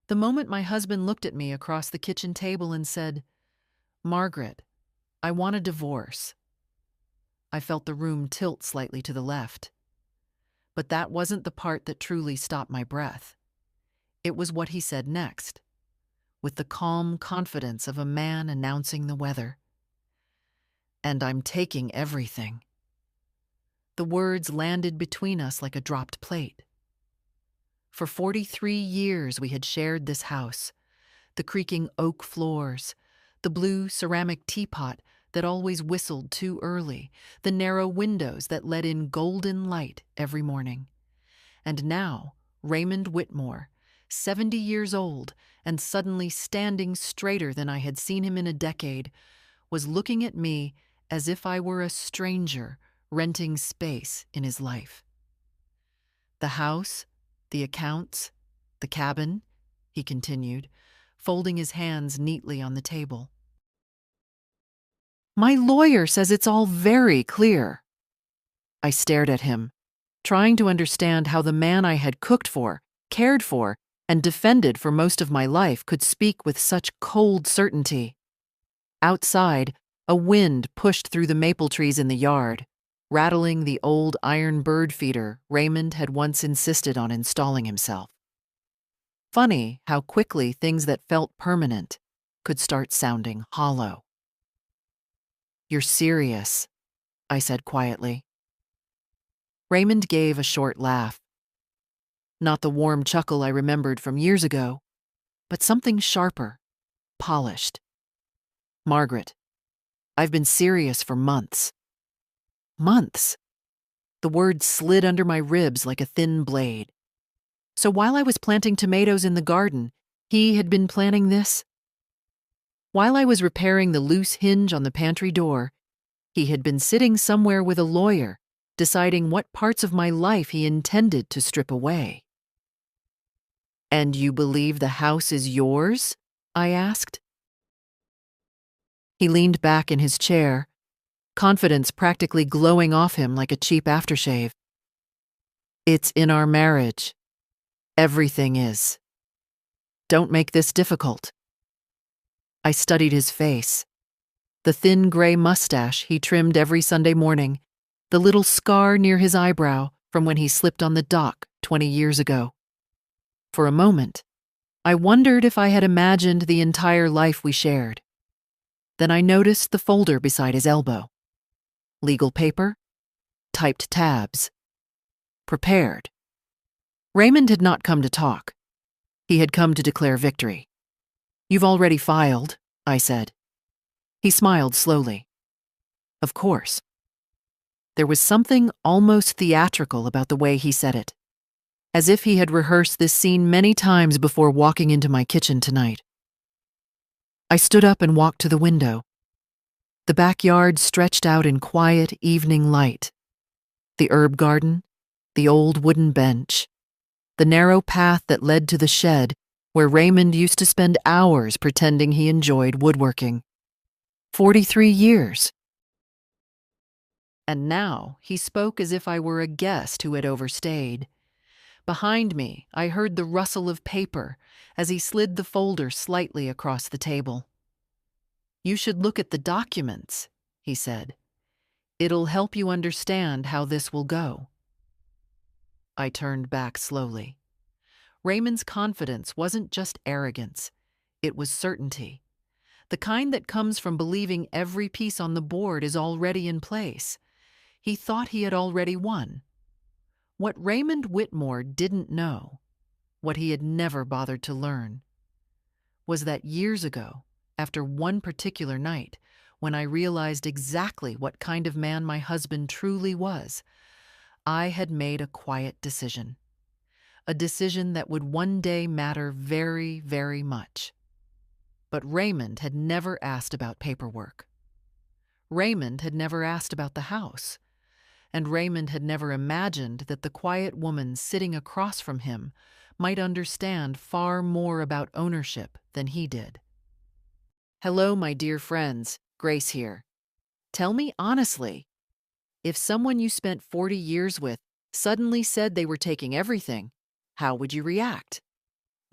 The moment my husband looked at me across the kitchen table and said, "Margaret, I want a divorce," I felt the room tilt slightly to the left. But that wasn't the part that truly stopped my breath. It was what he said next, with the calm confidence of a man announcing the weather. "And I'm taking everything." The words landed between us like a dropped plate. For 43 years we had shared this house, the creaking oak floors, the blue ceramic teapot that always whistled too early, the narrow windows that let in golden light every morning. And now, Raymond Whitmore, 70 years old and suddenly standing straighter than I had seen him in a decade, was looking at me as if I were a stranger renting space in his life. "The house, the accounts, the cabin," he continued, folding his hands neatly on the table. "My lawyer says it's all very clear." I stared at him, trying to understand how the man I had cooked for, cared for, and defended for most of my life could speak with such cold certainty. Outside, a wind pushed through the maple trees in the yard, rattling the old iron bird feeder Raymond had once insisted on installing himself. Funny how quickly things that felt permanent could start sounding hollow. "You're serious," I said quietly. Raymond gave a short laugh. Not the warm chuckle I remembered from years ago, but something sharper, polished. "Margaret, I've been serious for months." Months? The word slid under my ribs like a thin blade. So while I was planting tomatoes in the garden, he had been planning this? While I was repairing the loose hinge on the pantry door, he had been sitting somewhere with a lawyer, deciding what parts of my life he intended to strip away. "And you believe the house is yours?" I asked. He leaned back in his chair, confidence practically glowing off him like a cheap aftershave. "It's in our marriage. Everything is. Don't make this difficult." I studied his face. The thin gray mustache he trimmed every Sunday morning, the little scar near his eyebrow from when he slipped on the dock 20 years ago. For a moment, I wondered if I had imagined the entire life we shared. Then I noticed the folder beside his elbow. Legal paper, typed tabs. Prepared. Raymond had not come to talk. He had come to declare victory. "You've already filed," I said. He smiled slowly. "Of course." There was something almost theatrical about the way he said it, as if he had rehearsed this scene many times before walking into my kitchen tonight. I stood up and walked to the window. The backyard stretched out in quiet evening light. The herb garden, the old wooden bench, the narrow path that led to the shed where Raymond used to spend hours pretending he enjoyed woodworking. 43 years. And now he spoke as if I were a guest who had overstayed. Behind me, I heard the rustle of paper as he slid the folder slightly across the table. "You should look at the documents," he said. "It'll help you understand how this will go." I turned back slowly. Raymond's confidence wasn't just arrogance, it was certainty. The kind that comes from believing every piece on the board is already in place. He thought he had already won. What Raymond Whitmore didn't know, what he had never bothered to learn, was that years ago, after one particular night, when I realized exactly what kind of man my husband truly was, I had made a quiet decision. A decision that would one day matter very, very much. But Raymond had never asked about paperwork. Raymond had never asked about the house. And Raymond had never imagined that the quiet woman sitting across from him might understand far more about ownership than he did. "Hello, my dear friends, Grace here. Tell me honestly, if someone you spent 40 years with suddenly said they were taking everything, how would you react?"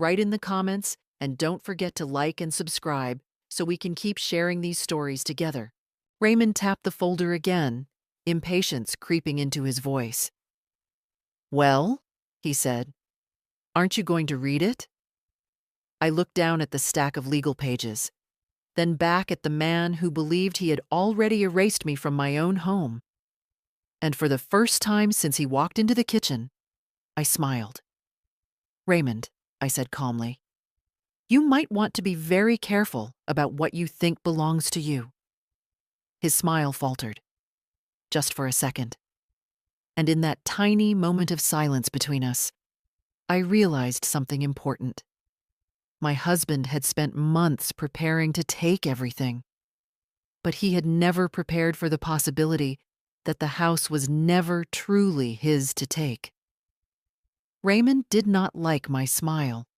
Write in the comments and don't forget to like and subscribe so we can keep sharing these stories together. Raymond tapped the folder again, impatience creeping into his voice. "Well," he said, "aren't you going to read it?" I looked down at the stack of legal pages, then back at the man who believed he had already erased me from my own home. And for the first time since he walked into the kitchen, I smiled. "Raymond," I said calmly, "you might want to be very careful about what you think belongs to you." His smile faltered, just for a second. And in that tiny moment of silence between us, I realized something important. My husband had spent months preparing to take everything, but he had never prepared for the possibility that the house was never truly his to take. Raymond did not like my smile.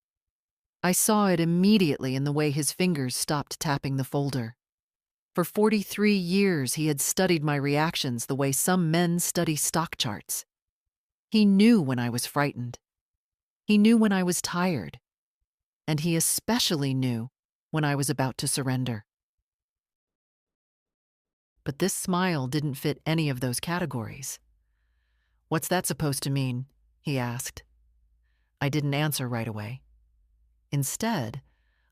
I saw it immediately in the way his fingers stopped tapping the folder. For 43 years, he had studied my reactions the way some men study stock charts. He knew when I was frightened. He knew when I was tired. And he especially knew when I was about to surrender. But this smile didn't fit any of those categories. "What's that supposed to mean?" he asked. I didn't answer right away. Instead,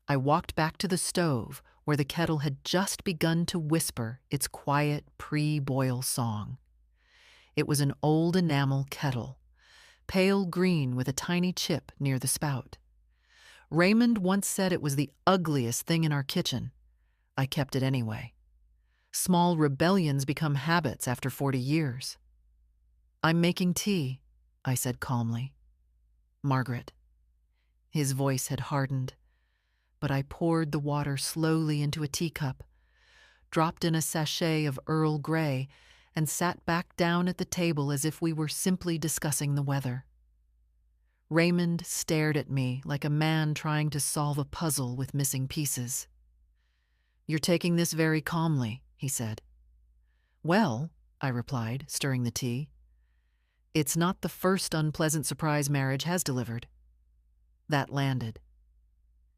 I walked back to the stove where the kettle had just begun to whisper its quiet pre-boil song. It was an old enamel kettle, pale green with a tiny chip near the spout. Raymond once said it was the ugliest thing in our kitchen. I kept it anyway. Small rebellions become habits after 40 years. "I'm making tea," I said calmly. "Margaret." His voice had hardened, but I poured the water slowly into a teacup, dropped in a sachet of Earl Grey, and sat back down at the table as if we were simply discussing the weather. Raymond stared at me like a man trying to solve a puzzle with missing pieces. "You're taking this very calmly," he said. "Well," I replied, stirring the tea, "it's not the first unpleasant surprise marriage has delivered." That landed.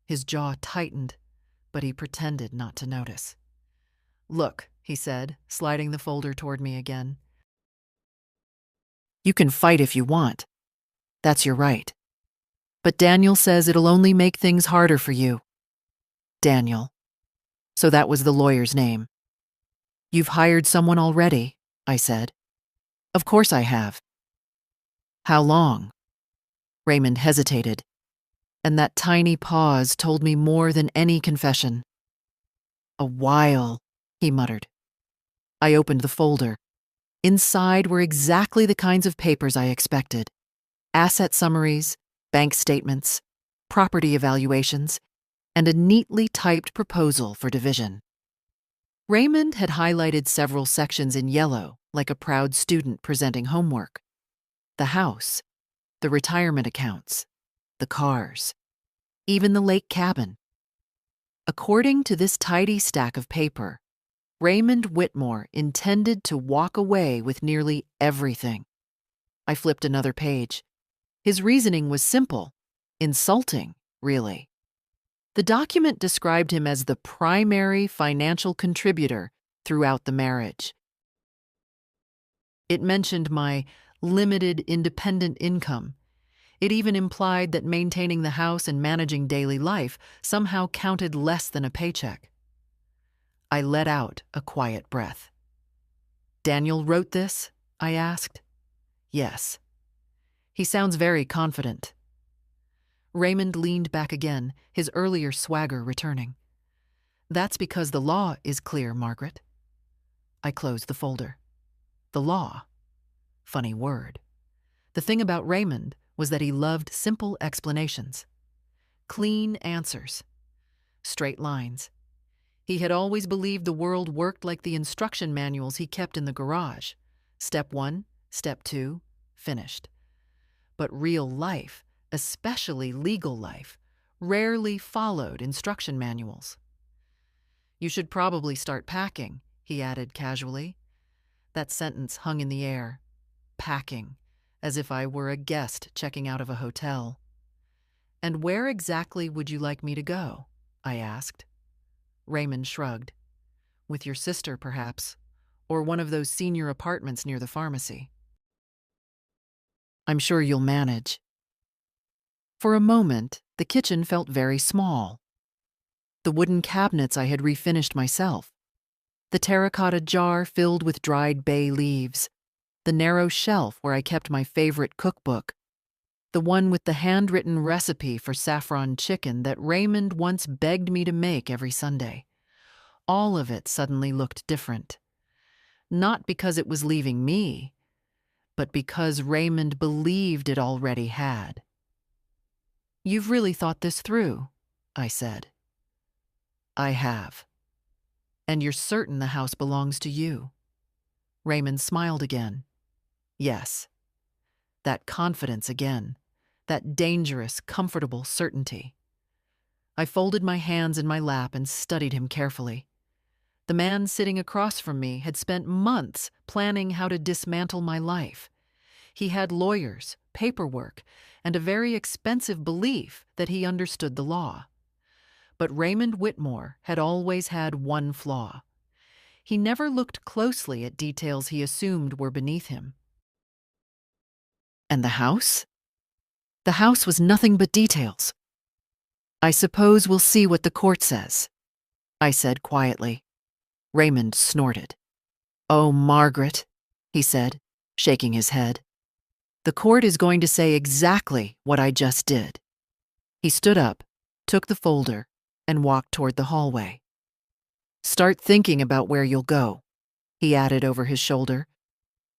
His jaw tightened, but he pretended not to notice. "Look," he said, sliding the folder toward me again. "You can fight if you want. That's your right. But Daniel says it'll only make things harder for you." Daniel. So that was the lawyer's name. "You've hired someone already," I said. "Of course I have." "How long?" Raymond hesitated, and that tiny pause told me more than any confession. "A while," he muttered. I opened the folder. Inside were exactly the kinds of papers I expected. Asset summaries, bank statements, property evaluations, and a neatly typed proposal for division. Raymond had highlighted several sections in yellow, like a proud student presenting homework. The house, the retirement accounts, the cars, even the lake cabin. According to this tidy stack of paper, Raymond Whitmore intended to walk away with nearly everything. I flipped another page. His reasoning was simple, insulting, really. The document described him as the primary financial contributor throughout the marriage. It mentioned my limited independent income. It even implied that maintaining the house and managing daily life somehow counted less than a paycheck. I let out a quiet breath. "Daniel wrote this?" I asked. "Yes." "He sounds very confident." Raymond leaned back again, his earlier swagger returning. "That's because the law is clear, Margaret." I closed the folder. The law. Funny word. The thing about Raymond was that he loved simple explanations. Clean answers. Straight lines. He had always believed the world worked like the instruction manuals he kept in the garage. Step 1, step 2, finished. But real life, especially legal life, rarely followed instruction manuals. "You should probably start packing," he added casually. That sentence hung in the air. Packing, as if I were a guest checking out of a hotel. "And where exactly would you like me to go?" I asked. Raymond shrugged. "With your sister, perhaps, or one of those senior apartments near the pharmacy. I'm sure you'll manage." For a moment, the kitchen felt very small. The wooden cabinets I had refinished myself, the terracotta jar filled with dried bay leaves, the narrow shelf where I kept my favorite cookbook, the one with the handwritten recipe for saffron chicken that Raymond once begged me to make every Sunday. All of it suddenly looked different. Not because it was leaving me, but because Raymond believed it already had. "You've really thought this through," I said. "I have. And you're certain the house belongs to you?" Raymond smiled again. "Yes." That confidence again. That dangerous, comfortable certainty. I folded my hands in my lap and studied him carefully. The man sitting across from me had spent months planning how to dismantle my life. He had lawyers, paperwork, and a very expensive belief that he understood the law. But Raymond Whitmore had always had one flaw. He never looked closely at details he assumed were beneath him. And the house? The house was nothing but details. "I suppose we'll see what the court says," I said quietly. Raymond snorted. "Oh, Margaret," he said, shaking his head. "The court is going to say exactly what I just did." He stood up, took the folder, and walked toward the hallway. "Start thinking about where you'll go," he added over his shoulder.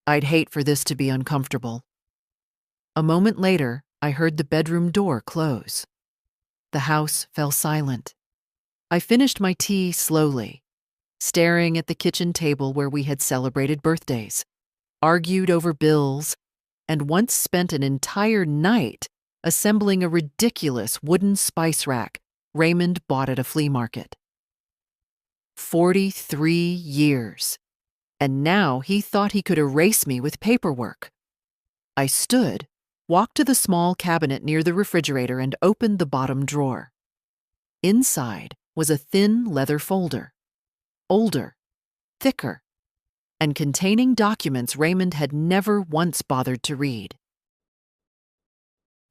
"I'd hate for this to be uncomfortable." A moment later, I heard the bedroom door close. The house fell silent. I finished my tea slowly, staring at the kitchen table where we had celebrated birthdays, argued over bills, and once spent an entire night assembling a ridiculous wooden spice rack Raymond bought at a flea market. 43 years, and now he thought he could erase me with paperwork. I stood, walked to the small cabinet near the refrigerator, and opened the bottom drawer. Inside was a thin leather folder, older, thicker, and containing documents Raymond had never once bothered to read.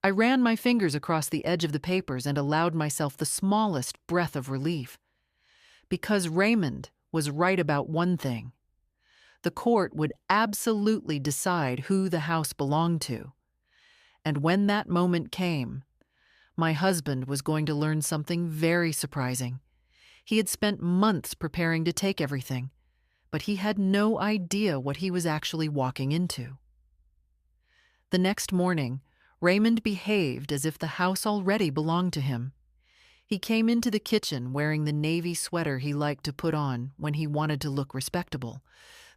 I ran my fingers across the edge of the papers and allowed myself the smallest breath of relief. Because Raymond was right about one thing. The court would absolutely decide who the house belonged to. And when that moment came, my husband was going to learn something very surprising. He had spent months preparing to take everything, but he had no idea what he was actually walking into. The next morning, Raymond behaved as if the house already belonged to him. He came into the kitchen wearing the navy sweater he liked to put on when he wanted to look respectable,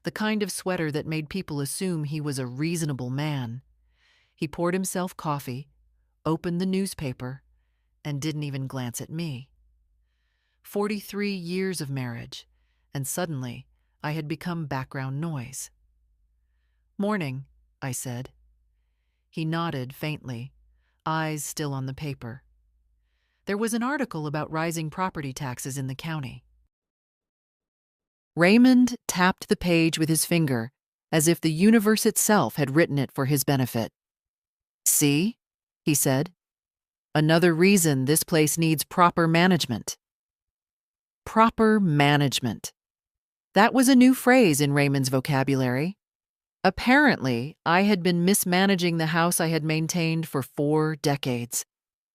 the kind of sweater that made people assume he was a reasonable man. He poured himself coffee, opened the newspaper, and didn't even glance at me. 43 years of marriage, and suddenly I had become background noise. "Morning," I said. He nodded faintly, eyes still on the paper. There was an article about rising property taxes in the county. Raymond tapped the page with his finger as if the universe itself had written it for his benefit. "See?" he said. "Another reason this place needs proper management." Proper management. That was a new phrase in Raymond's vocabulary. Apparently, I had been mismanaging the house I had maintained for 4 decades.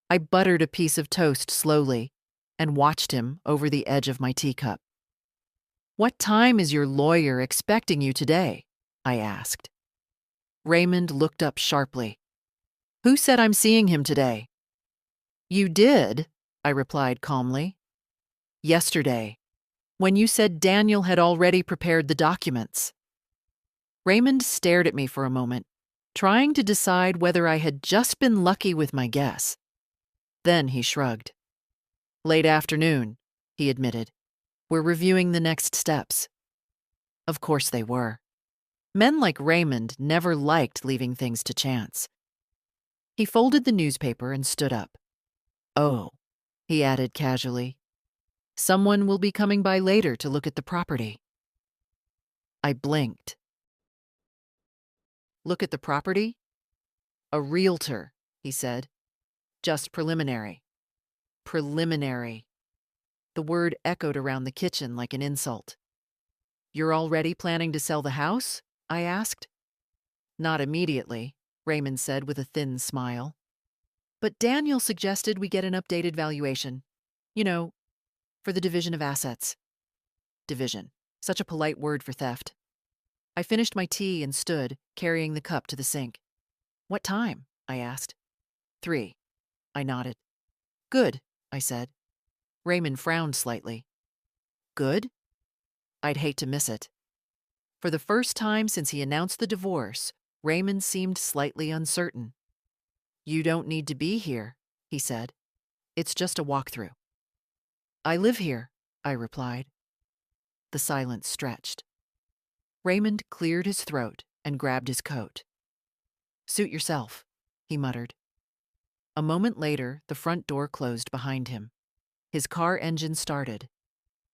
I buttered a piece of toast slowly and watched him over the edge of my teacup. "What time is your lawyer expecting you today?" I asked. Raymond looked up sharply. "Who said I'm seeing him today?" "You did," I replied calmly. "Yesterday, when you said Daniel had already prepared the documents." Raymond stared at me for a moment, trying to decide whether I had just been lucky with my guess. Then he shrugged. "Late afternoon," he admitted. "We're reviewing the next steps." Of course they were. Men like Raymond never liked leaving things to chance. He folded the newspaper and stood up. Oh, he added casually. Someone will be coming by later to look at the property. I blinked. Look at the property? A realtor, he said. Just preliminary. Preliminary. The word echoed around the kitchen like an insult. You're already planning to sell the house? I asked. Not immediately, Raymond said with a thin smile. But Daniel suggested we get an updated valuation. You know, for the division of assets. Division. Such a polite word for theft. I finished my tea and stood, carrying the cup to the sink. What time? I asked. 3. I nodded. Good, I said. Raymond frowned slightly. Good? I'd hate to miss it. For the first time since he announced the divorce, Raymond seemed slightly uncertain. You don't need to be here, he said. It's just a walkthrough. I live here, I replied. The silence stretched. Raymond cleared his throat and grabbed his coat. Suit yourself, he muttered. A moment later, the front door closed behind him. His car engine started,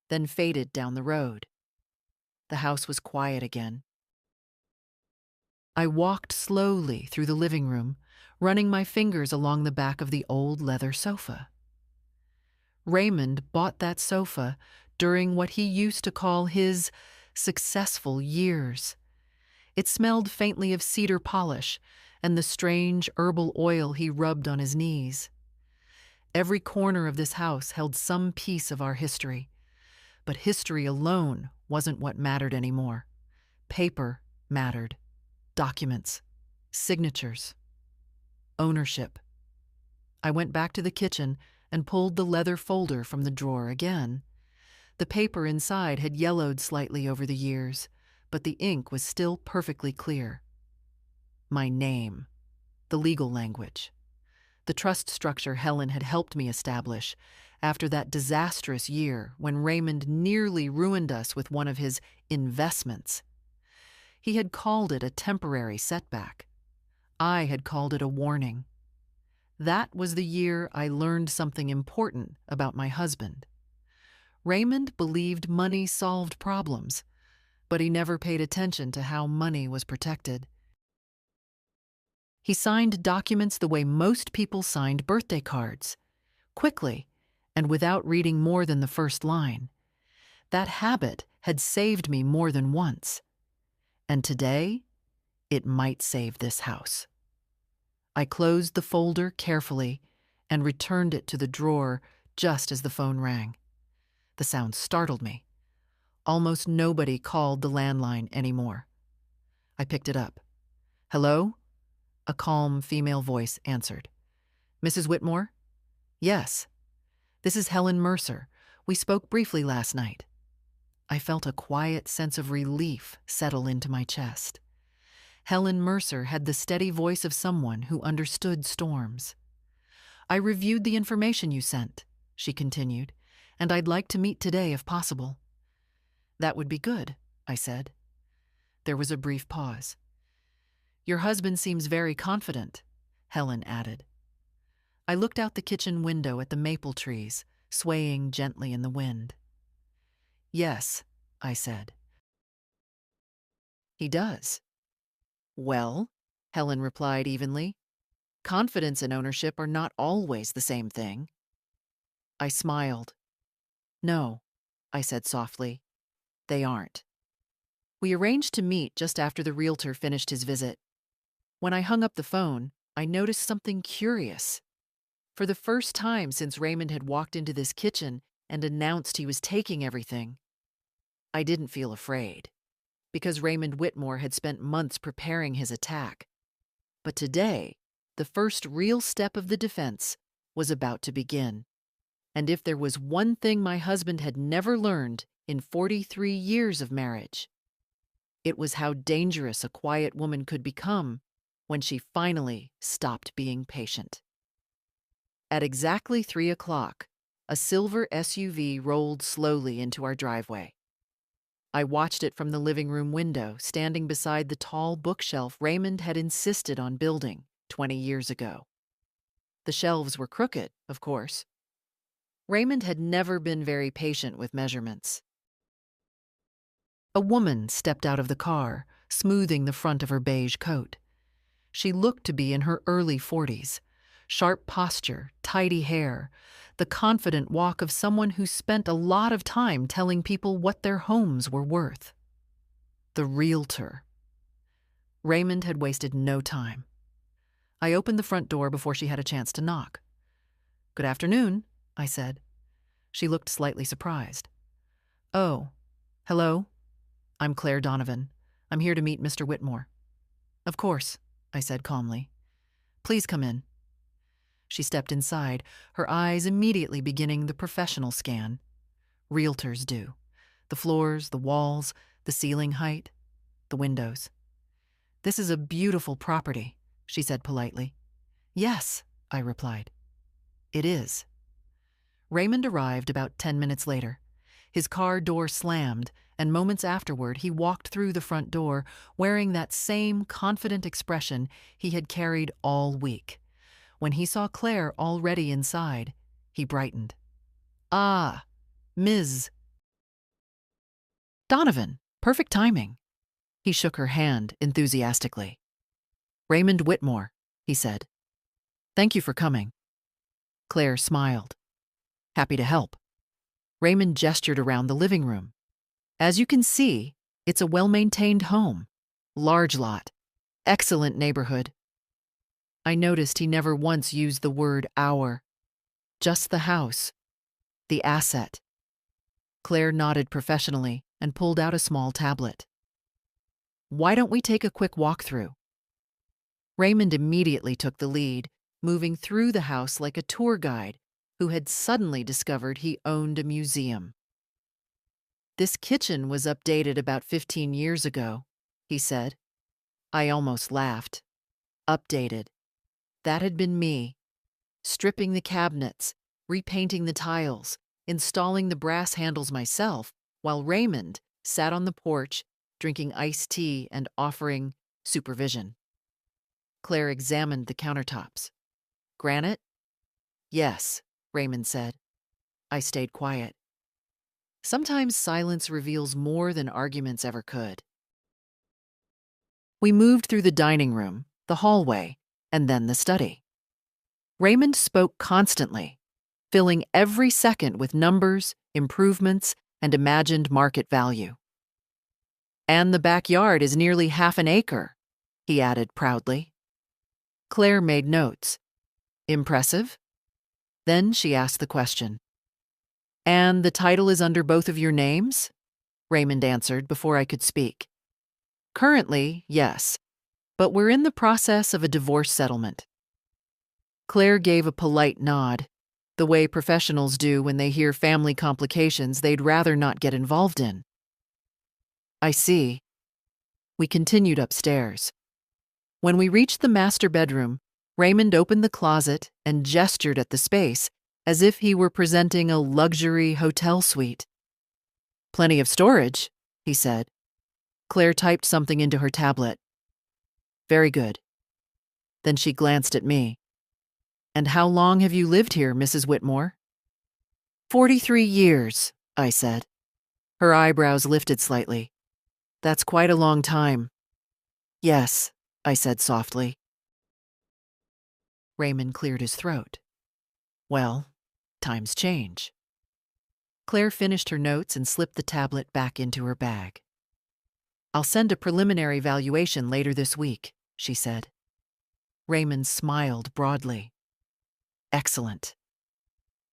then faded down the road. The house was quiet again. I walked slowly through the living room, running my fingers along the back of the old leather sofa. Raymond bought that sofa during what he used to call his successful years. It smelled faintly of cedar polish and the strange herbal oil he rubbed on his knees. Every corner of this house held some piece of our history, but history alone wasn't what mattered anymore. Paper mattered. Documents. Signatures. Ownership. I went back to the kitchen and pulled the leather folder from the drawer again. The paper inside had yellowed slightly over the years, but the ink was still perfectly clear. My name. The legal language. The trust structure Helen had helped me establish after that disastrous year when Raymond nearly ruined us with one of his investments. He had called it a temporary setback. I had called it a warning. That was the year I learned something important about my husband. Raymond believed money solved problems, but he never paid attention to how money was protected. He signed documents the way most people signed birthday cards, quickly and without reading more than the first line. That habit had saved me more than once. And today, it might save this house. I closed the folder carefully and returned it to the drawer just as the phone rang. The sound startled me. Almost nobody called the landline anymore. I picked it up. Hello? A calm female voice answered. Mrs. Whitmore? Yes. This is Helen Mercer. We spoke briefly last night. I felt a quiet sense of relief settle into my chest. Helen Mercer had the steady voice of someone who understood storms. I reviewed the information you sent, she continued, and I'd like to meet today if possible. That would be good, I said. There was a brief pause. Your husband seems very confident, Helen added. I looked out the kitchen window at the maple trees, swaying gently in the wind. Yes, I said. He does. Well, Helen replied evenly, confidence and ownership are not always the same thing. I smiled. No, I said softly, they aren't. We arranged to meet just after the realtor finished his visit. When I hung up the phone, I noticed something curious. For the first time since Raymond had walked into this kitchen and announced he was taking everything, I didn't feel afraid, because Raymond Whitmore had spent months preparing his attack. But today, the first real step of the defense was about to begin. And if there was one thing my husband had never learned in 43 years of marriage, it was how dangerous a quiet woman could become when she finally stopped being patient. At exactly 3 o'clock, a silver SUV rolled slowly into our driveway. I watched it from the living room window, standing beside the tall bookshelf Raymond had insisted on building 20 years ago. The shelves were crooked, of course. Raymond had never been very patient with measurements. A woman stepped out of the car, smoothing the front of her beige coat. She looked to be in her early 40s. Sharp posture, tidy hair, the confident walk of someone who spent a lot of time telling people what their homes were worth. The realtor. Raymond had wasted no time. I opened the front door before she had a chance to knock. "Good afternoon," I said. She looked slightly surprised. "Oh, hello. I'm Claire Donovan. I'm here to meet Mr. Whitmore." "Of course," I said calmly. "Please come in." She stepped inside, her eyes immediately beginning the professional scan. Realtors do. The floors, the walls, the ceiling height, the windows. "This is a beautiful property," she said politely. "Yes," I replied. "It is." Raymond arrived about 10 minutes later. His car door slammed, and moments afterward he walked through the front door wearing that same confident expression he had carried all week. When he saw Claire already inside, he brightened. "Ah, Ms. Donovan, perfect timing." He shook her hand enthusiastically. "Raymond Whitmore," he said. "Thank you for coming." Claire smiled. "Happy to help." Raymond gestured around the living room. "As you can see, it's a well-maintained home. Large lot. Excellent neighborhood." I noticed he never once used the word "our." Just the house. The asset. Claire nodded professionally and pulled out a small tablet. "Why don't we take a quick walkthrough?" Raymond immediately took the lead, moving through the house like a tour guide who had suddenly discovered he owned a museum. "This kitchen was updated about 15 years ago," he said. I almost laughed. Updated. That had been me. Stripping the cabinets, repainting the tiles, installing the brass handles myself, while Raymond sat on the porch, drinking iced tea and offering supervision. Claire examined the countertops. "Granite?" "Yes," Raymond said. I stayed quiet. Sometimes silence reveals more than arguments ever could. We moved through the dining room, the hallway, and then the study. Raymond spoke constantly, filling every second with numbers, improvements, and imagined market value. "And the backyard is nearly half an acre," he added proudly. Claire made notes. "Impressive?" Then she asked the question. "And the title is under both of your names?" Raymond answered before I could speak. "Currently, yes, but we're in the process of a divorce settlement." Claire gave a polite nod, the way professionals do when they hear family complications they'd rather not get involved in. "I see." We continued upstairs. When we reached the master bedroom, Raymond opened the closet and gestured at the space as if he were presenting a luxury hotel suite. "Plenty of storage," he said. Claire typed something into her tablet. "Very good." Then she glanced at me. "And how long have you lived here, Mrs. Whitmore?" 43 years, I said. Her eyebrows lifted slightly. "That's quite a long time." "Yes," I said softly. Raymond cleared his throat. "Well, times change." Claire finished her notes and slipped the tablet back into her bag. "I'll send a preliminary valuation later this week," she said. Raymond smiled broadly. "Excellent."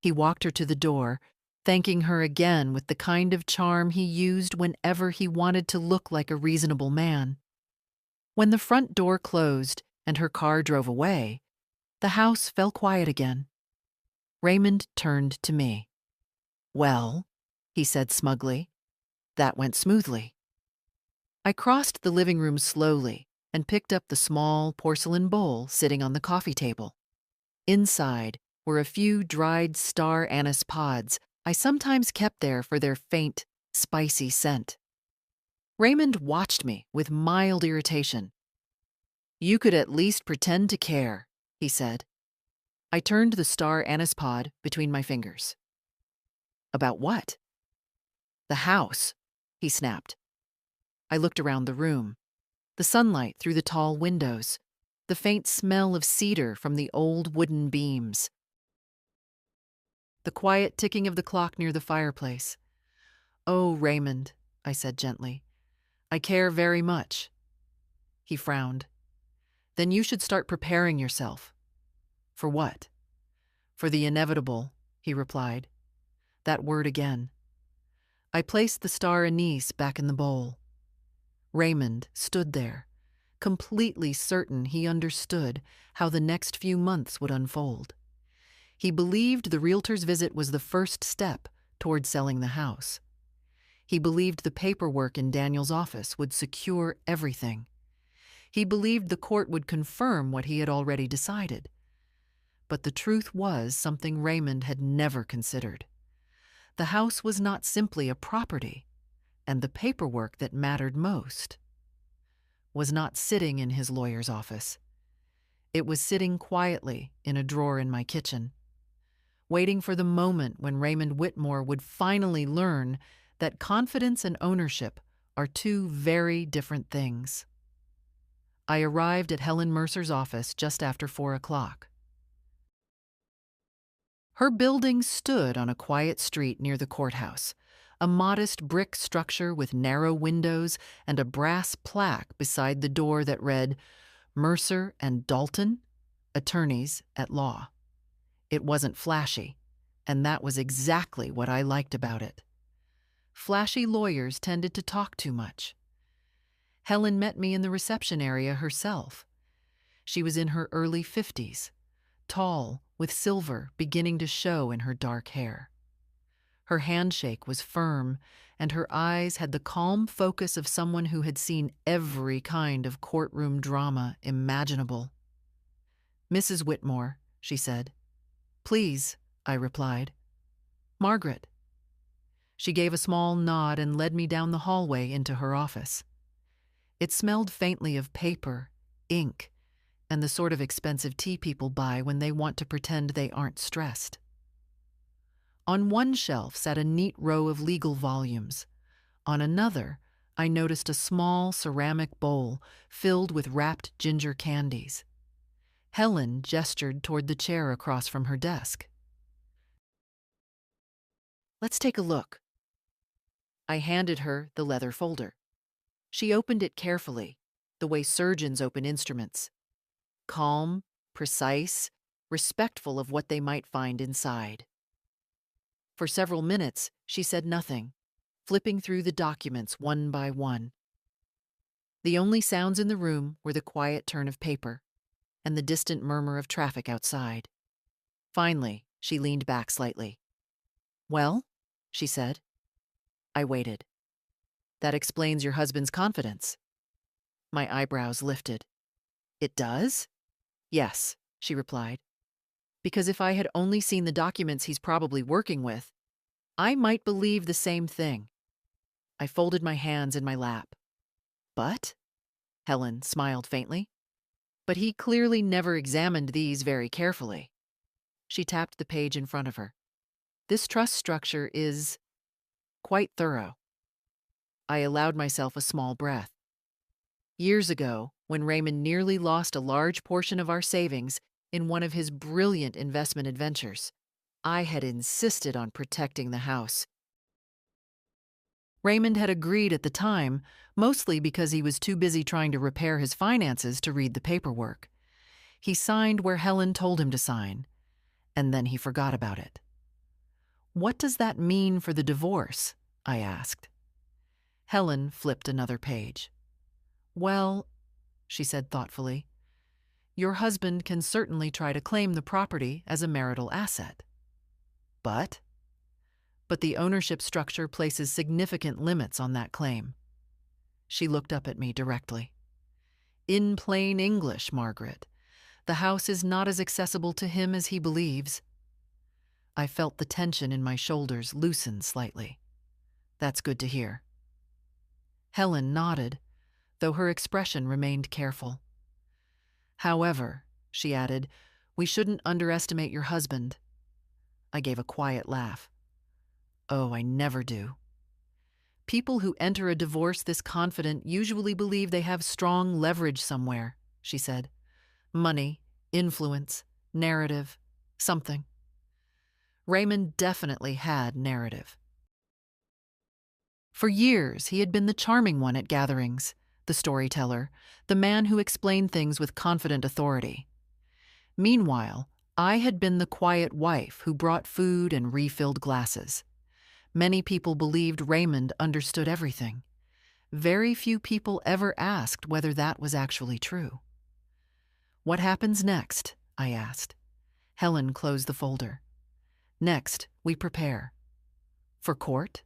He walked her to the door, thanking her again with the kind of charm he used whenever he wanted to look like a reasonable man. When the front door closed and her car drove away, the house fell quiet again. Raymond turned to me. "Well," he said smugly, "that went smoothly." I crossed the living room slowly and picked up the small porcelain bowl sitting on the coffee table. Inside were a few dried star anise pods I sometimes kept there for their faint, spicy scent. Raymond watched me with mild irritation. "You could at least pretend to care," he said. I turned the star anise pod between my fingers. About what? The house, he snapped. I looked around the room. The sunlight through the tall windows, the faint smell of cedar from the old wooden beams, the quiet ticking of the clock near the fireplace. "Oh, Raymond," I said gently, "I care very much." He frowned. "Then you should start preparing yourself." "For what?" "For the inevitable," he replied. That word again. I placed the star anise back in the bowl. Raymond stood there, completely certain he understood how the next few months would unfold. He believed the realtor's visit was the first step toward selling the house. He believed the paperwork in Daniel's office would secure everything. He believed the court would confirm what he had already decided. But the truth was something Raymond had never considered. The house was not simply a property, and the paperwork that mattered most was not sitting in his lawyer's office. It was sitting quietly in a drawer in my kitchen, waiting for the moment when Raymond Whitmore would finally learn that confidence and ownership are two very different things. I arrived at Helen Mercer's office just after 4 o'clock. Her building stood on a quiet street near the courthouse, a modest brick structure with narrow windows and a brass plaque beside the door that read, "Mercer and Dalton, Attorneys at Law." It wasn't flashy, and that was exactly what I liked about it. Flashy lawyers tended to talk too much. Helen met me in the reception area herself. She was in her early 50s, tall, with silver beginning to show in her dark hair. Her handshake was firm, and her eyes had the calm focus of someone who had seen every kind of courtroom drama imaginable. "Mrs. Whitmore," she said. "Please," I replied. "Margaret." She gave a small nod and led me down the hallway into her office. It smelled faintly of paper, ink, and the sort of expensive tea people buy when they want to pretend they aren't stressed. On one shelf sat a neat row of legal volumes. On another, I noticed a small ceramic bowl filled with wrapped ginger candies. Helen gestured toward the chair across from her desk. "Let's take a look." I handed her the leather folder. She opened it carefully, the way surgeons open instruments. Calm, precise, respectful of what they might find inside. For several minutes, she said nothing, flipping through the documents one by one. The only sounds in the room were the quiet turn of paper and the distant murmur of traffic outside. Finally, she leaned back slightly. "Well?" she said. I waited. "That explains your husband's confidence." My eyebrows lifted. "It does?" "Yes," she replied. "Because if I had only seen the documents he's probably working with, I might believe the same thing." I folded my hands in my lap. "But?" Helen smiled faintly. "But he clearly never examined these very carefully." She tapped the page in front of her. "This trust structure is quite thorough." I allowed myself a small breath. Years ago, when Raymond nearly lost a large portion of our savings in one of his brilliant investment adventures, I had insisted on protecting the house. Raymond had agreed at the time, mostly because he was too busy trying to repair his finances to read the paperwork. He signed where Helen told him to sign, and then he forgot about it. "What does that mean for the divorce?" I asked. Helen flipped another page. "Well," she said thoughtfully, "your husband can certainly try to claim the property as a marital asset." "But?" "But the ownership structure places significant limits on that claim." She looked up at me directly. "In plain English, Margaret, the house is not as accessible to him as he believes." I felt the tension in my shoulders loosen slightly. "That's good to hear." Helen nodded, though her expression remained careful. "However," she added, We shouldn't underestimate your husband. I gave a quiet laugh. Oh, I never do. People who enter a divorce this confident usually believe they have strong leverage somewhere, she said. Money, influence, narrative, something. Raymond definitely had narrative. For years, he had been the charming one at gatherings, the storyteller, the man who explained things with confident authority. Meanwhile, I had been the quiet wife who brought food and refilled glasses. Many people believed Raymond understood everything. Very few people ever asked whether that was actually true. What happens next? I asked. Helen closed the folder. Next, we prepare. For court?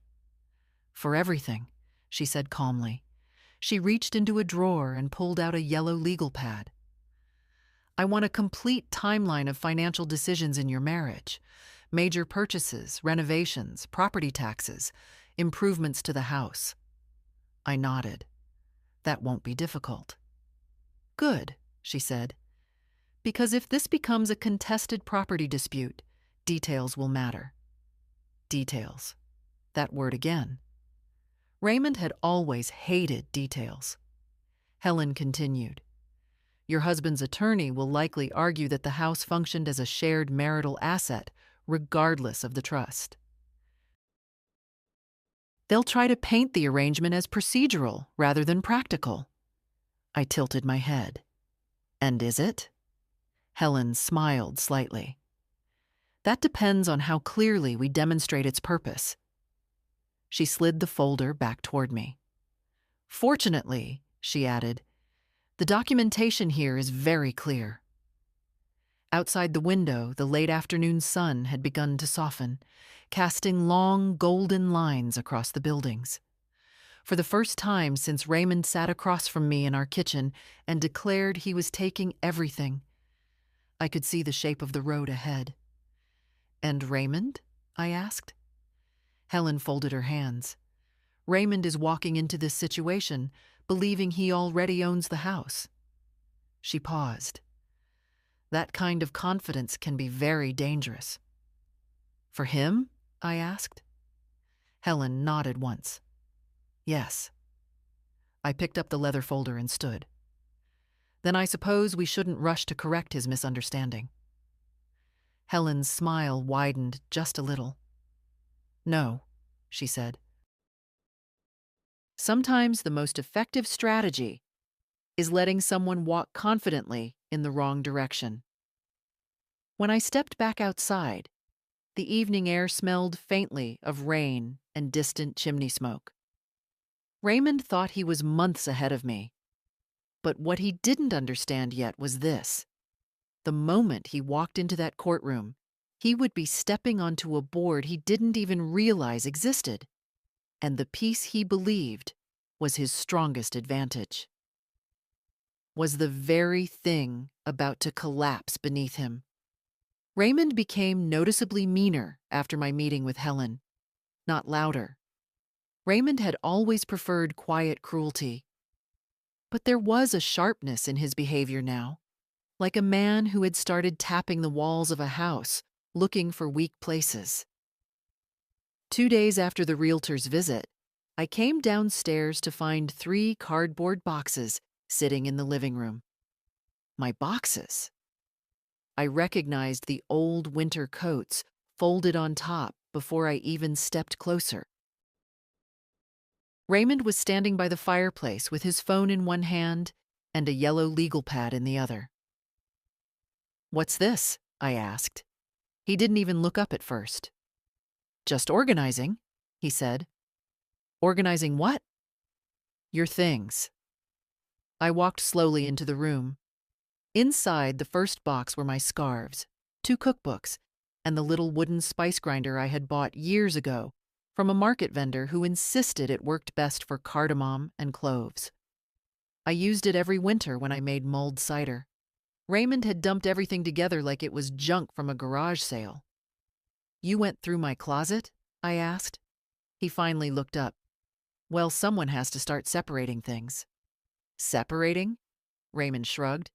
For everything, she said calmly. She reached into a drawer and pulled out a yellow legal pad. I want a complete timeline of financial decisions in your marriage. Major purchases, renovations, property taxes, improvements to the house. I nodded. That won't be difficult. Good, she said. Because if this becomes a contested property dispute, details will matter. Details. That word again. Raymond had always hated details. Helen continued. Your husband's attorney will likely argue that the house functioned as a shared marital asset, regardless of the trust. They'll try to paint the arrangement as procedural rather than practical. I tilted my head. And is it? Helen smiled slightly. That depends on how clearly we demonstrate its purpose. She slid the folder back toward me. Fortunately, she added, the documentation here is very clear. Outside the window, the late afternoon sun had begun to soften, casting long golden lines across the buildings. For the first time since Raymond sat across from me in our kitchen and declared he was taking everything, I could see the shape of the road ahead. And Raymond? I asked. Helen folded her hands. Raymond is walking into this situation, believing he already owns the house. She paused. That kind of confidence can be very dangerous. For him? I asked. Helen nodded once. Yes. I picked up the leather folder and stood. Then I suppose we shouldn't rush to correct his misunderstanding. Helen's smile widened just a little. No, she said. Sometimes the most effective strategy is letting someone walk confidently in the wrong direction. When I stepped back outside, the evening air smelled faintly of rain and distant chimney smoke. Raymond thought he was months ahead of me. But what he didn't understand yet was this. The moment he walked into that courtroom, he would be stepping onto a board he didn't even realize existed. And the piece he believed was his strongest advantage was the very thing about to collapse beneath him. Raymond became noticeably meaner after my meeting with Helen, not louder. Raymond had always preferred quiet cruelty. But there was a sharpness in his behavior now, like a man who had started tapping the walls of a house, looking for weak places. 2 days after the realtor's visit, I came downstairs to find 3 cardboard boxes sitting in the living room. My boxes. I recognized the old winter coats folded on top before I even stepped closer. Raymond was standing by the fireplace with his phone in one hand and a yellow legal pad in the other. What's this? I asked. He didn't even look up at first. Just organizing, he said. Organizing what? Your things. I walked slowly into the room. Inside the first box were my scarves, 2 cookbooks, and the little wooden spice grinder I had bought years ago from a market vendor who insisted it worked best for cardamom and cloves. I used it every winter when I made mulled cider. Raymond had dumped everything together like it was junk from a garage sale. You went through my closet? I asked. He finally looked up. Well, someone has to start separating things. Separating? Raymond shrugged.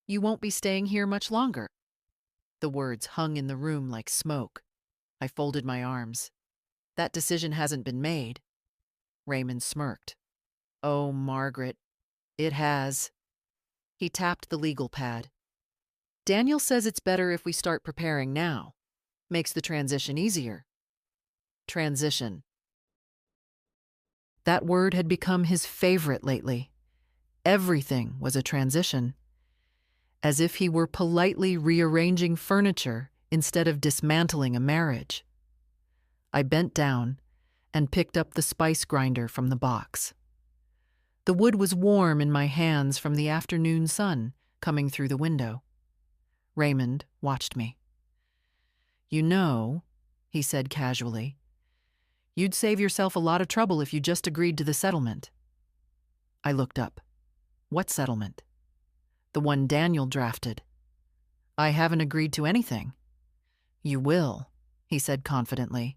You won't be staying here much longer. The words hung in the room like smoke. I folded my arms. That decision hasn't been made. Raymond smirked. Oh, Margaret, it has. He tapped the legal pad. Daniel says it's better if we start preparing now. Makes the transition easier. Transition. That word had become his favorite lately. Everything was a transition. As if he were politely rearranging furniture instead of dismantling a marriage. I bent down and picked up the spice grinder from the box. The wood was warm in my hands from the afternoon sun coming through the window. Raymond watched me. You know, he said casually, you'd save yourself a lot of trouble if you just agreed to the settlement. I looked up. What settlement? The one Daniel drafted. I haven't agreed to anything. You will, he said confidently.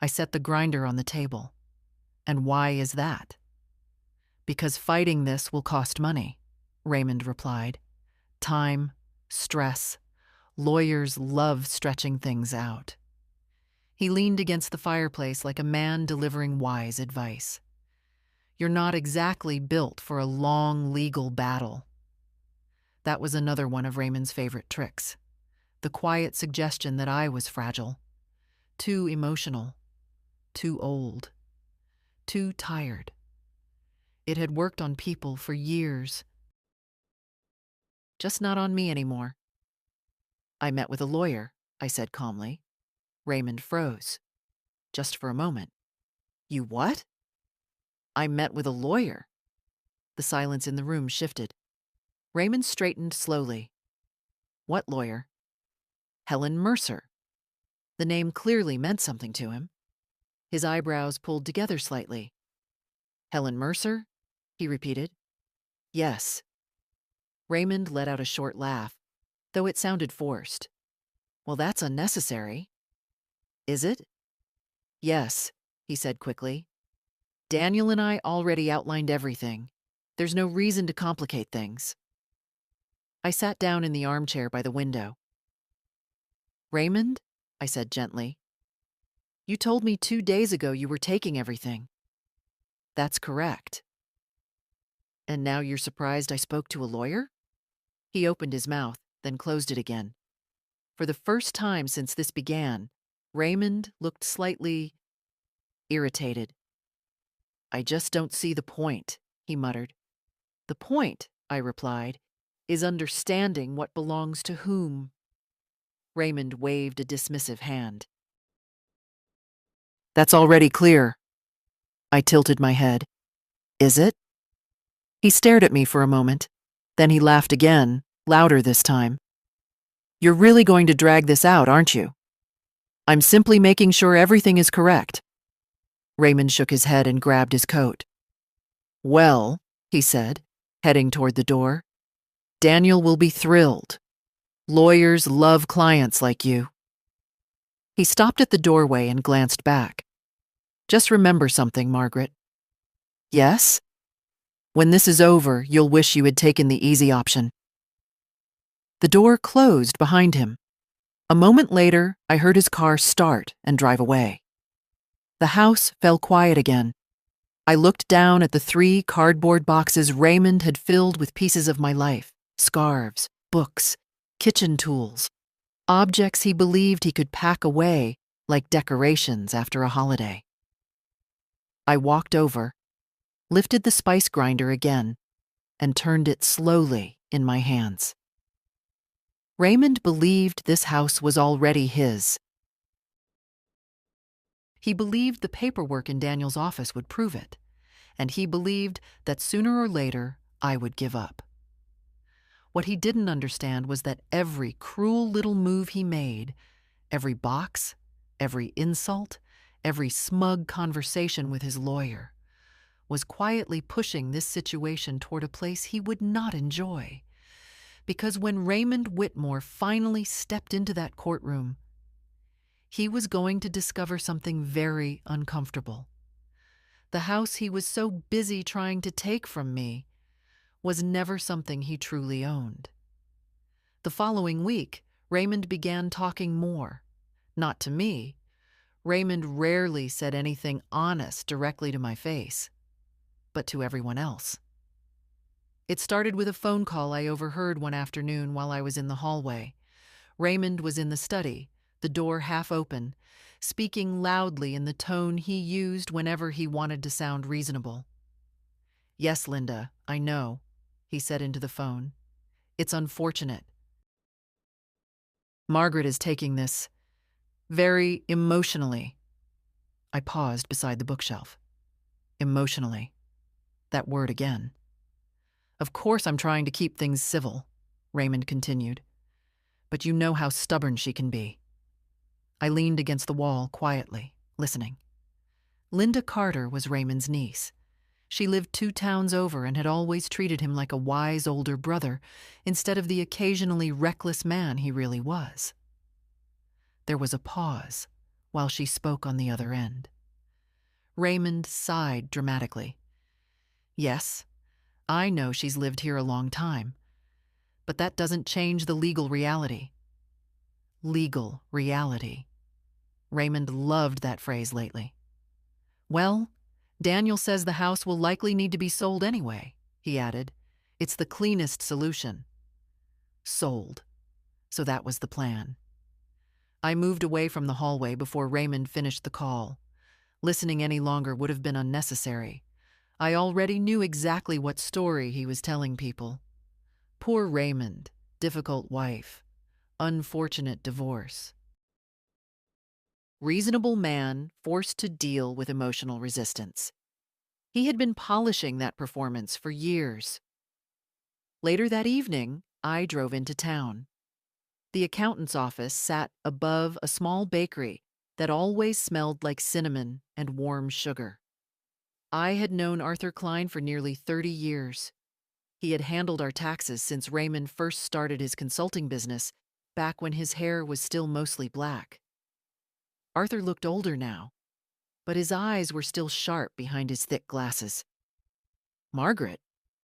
I set the grinder on the table. And why is that? Because fighting this will cost money, Raymond replied. Time, stress. Lawyers love stretching things out. He leaned against the fireplace like a man delivering wise advice. You're not exactly built for a long legal battle. That was another one of Raymond's favorite tricks. The quiet suggestion that I was fragile, too emotional, too old, too tired. It had worked on people for years. Just not on me anymore. I met with a lawyer, I said calmly. Raymond froze. Just for a moment. You what? I met with a lawyer. The silence in the room shifted. Raymond straightened slowly. What lawyer? Helen Mercer. The name clearly meant something to him. His eyebrows pulled together slightly. Helen Mercer? He repeated. Yes. Raymond let out a short laugh, though it sounded forced. Well, that's unnecessary. Is it? Yes, he said quickly. Daniel and I already outlined everything. There's no reason to complicate things. I sat down in the armchair by the window. Raymond, I said gently, you told me 2 days ago you were taking everything. That's correct. And now you're surprised I spoke to a lawyer? He opened his mouth, then closed it again. For the first time since this began, Raymond looked slightly irritated. I just don't see the point, he muttered. The point, I replied, is understanding what belongs to whom. Raymond waved a dismissive hand. That's already clear. I tilted my head. Is it? He stared at me for a moment. Then he laughed again, louder this time. You're really going to drag this out, aren't you? I'm simply making sure everything is correct. Raymond shook his head and grabbed his coat. Well, he said, heading toward the door, Daniel will be thrilled. Lawyers love clients like you. He stopped at the doorway and glanced back. Just remember something, Margaret. Yes? When this is over, you'll wish you had taken the easy option. The door closed behind him. A moment later, I heard his car start and drive away. The house fell quiet again. I looked down at the 3 cardboard boxes Raymond had filled with pieces of my life, scarves, books, kitchen tools, objects he believed he could pack away like decorations after a holiday. I walked over, lifted the spice grinder again, and turned it slowly in my hands. Raymond believed this house was already his. He believed the paperwork in Daniel's office would prove it, and he believed that sooner or later I would give up. What he didn't understand was that every cruel little move he made, every box, every insult, every smug conversation with his lawyer, was quietly pushing this situation toward a place he would not enjoy. Because when Raymond Whitmore finally stepped into that courtroom, he was going to discover something very uncomfortable. The house he was so busy trying to take from me was never something he truly owned. The following week, Raymond began talking more. Not to me. Raymond rarely said anything honest directly to my face, but to everyone else. It started with a phone call I overheard one afternoon while I was in the hallway. Raymond was in the study, the door half open, speaking loudly in the tone he used whenever he wanted to sound reasonable. "Yes, Linda, I know," he said into the phone. "It's unfortunate. Margaret is taking this very emotionally." I paused beside the bookshelf. Emotionally. That word again. "Of course I'm trying to keep things civil," Raymond continued. "But you know how stubborn she can be." I leaned against the wall quietly, listening. Linda Carter was Raymond's niece. She lived 2 towns over and had always treated him like a wise older brother instead of the occasionally reckless man he really was. There was a pause while she spoke on the other end. Raymond sighed dramatically. "Yes, I know she's lived here a long time, but that doesn't change the legal reality." Legal reality. Raymond loved that phrase lately. "Well, Daniel says the house will likely need to be sold anyway," he added. "It's the cleanest solution." Sold. So that was the plan. I moved away from the hallway before Raymond finished the call. Listening any longer would have been unnecessary. I already knew exactly what story he was telling people. Poor Raymond, difficult wife, unfortunate divorce. Reasonable man forced to deal with emotional resistance. He had been polishing that performance for years. Later that evening, I drove into town. The accountant's office sat above a small bakery that always smelled like cinnamon and warm sugar. I had known Arthur Klein for nearly 30 years. He had handled our taxes since Raymond first started his consulting business, back when his hair was still mostly black. Arthur looked older now, but his eyes were still sharp behind his thick glasses. "Margaret,"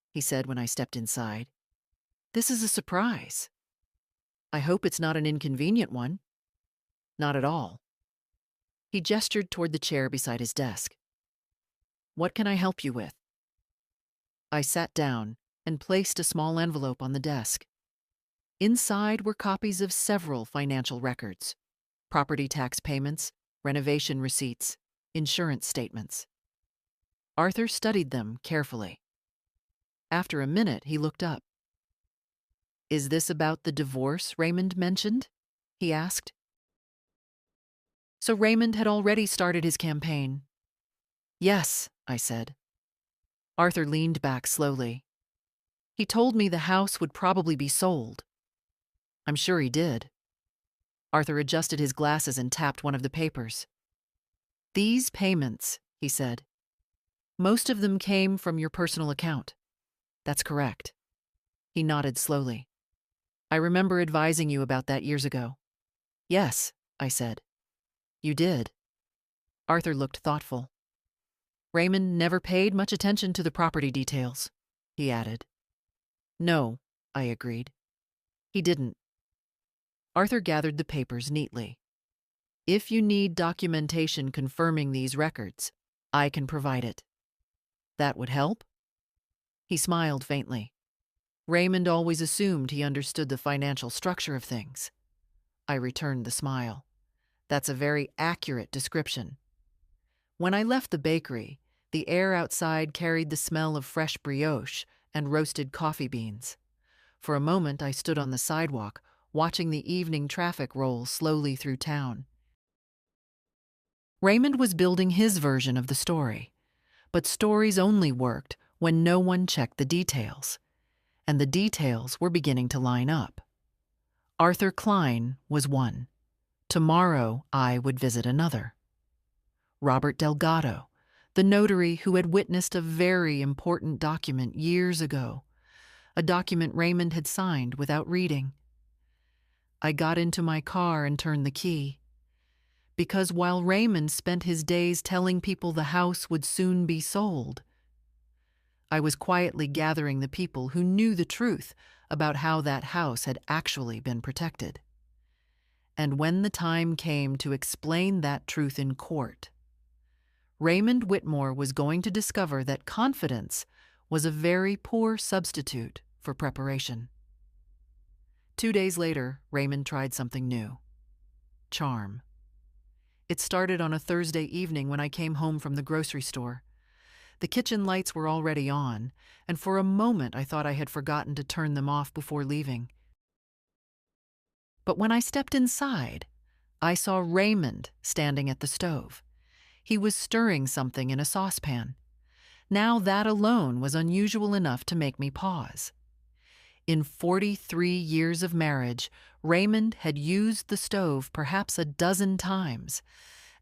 he said when I stepped inside, "this is a surprise. I hope it's not an inconvenient one." "Not at all." He gestured toward the chair beside his desk. "What can I help you with?" I sat down and placed a small envelope on the desk. Inside were copies of several financial records: property tax payments, renovation receipts, insurance statements. Arthur studied them carefully. After a minute, he looked up. "Is this about the divorce Raymond mentioned?" he asked. So Raymond had already started his campaign. "Yes," I said. Arthur leaned back slowly. "He told me the house would probably be sold." "I'm sure he did." Arthur adjusted his glasses and tapped one of the papers. "These payments," he said, "most of them came from your personal account." "That's correct." He nodded slowly. "I remember advising you about that years ago." "Yes," I said. "You did." Arthur looked thoughtful. "Raymond never paid much attention to the property details," he added. "No," I agreed. "He didn't." Arthur gathered the papers neatly. "If you need documentation confirming these records, I can provide it." "That would help?" He smiled faintly. Raymond always assumed he understood the financial structure of things. I returned the smile. "That's a very accurate description." When I left the bakery, the air outside carried the smell of fresh brioche and roasted coffee beans. For a moment, I stood on the sidewalk, watching the evening traffic roll slowly through town. Raymond was building his version of the story, but stories only worked when no one checked the details, and the details were beginning to line up. Arthur Klein was one. Tomorrow I would visit another. Robert Delgado, the notary who had witnessed a very important document years ago, a document Raymond had signed without reading. I got into my car and turned the key. Because while Raymond spent his days telling people the house would soon be sold, I was quietly gathering the people who knew the truth about how that house had actually been protected. And when the time came to explain that truth in court, Raymond Whitmore was going to discover that confidence was a very poor substitute for preparation. 2 days later, Raymond tried something new. Charm. It started on a Thursday evening when I came home from the grocery store. The kitchen lights were already on, and for a moment I thought I had forgotten to turn them off before leaving. But when I stepped inside, I saw Raymond standing at the stove. He was stirring something in a saucepan. Now that alone was unusual enough to make me pause. In 43 years of marriage, Raymond had used the stove perhaps a dozen times,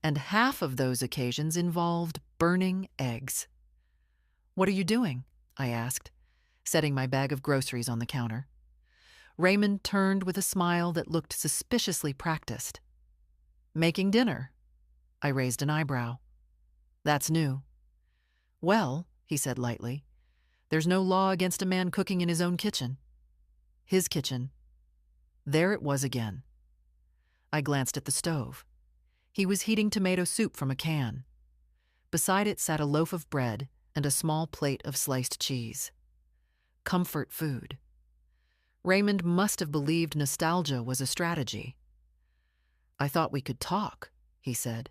and half of those occasions involved burning eggs. "What are you doing?" I asked, setting my bag of groceries on the counter. Raymond turned with a smile that looked suspiciously practiced. "Making dinner." I raised an eyebrow. "That's new." "Well," he said lightly, "there's no law against a man cooking in his own kitchen." His kitchen. There it was again. I glanced at the stove. He was heating tomato soup from a can. Beside it sat a loaf of bread and a small plate of sliced cheese. Comfort food. Raymond must have believed nostalgia was a strategy. "I thought we could talk," he said.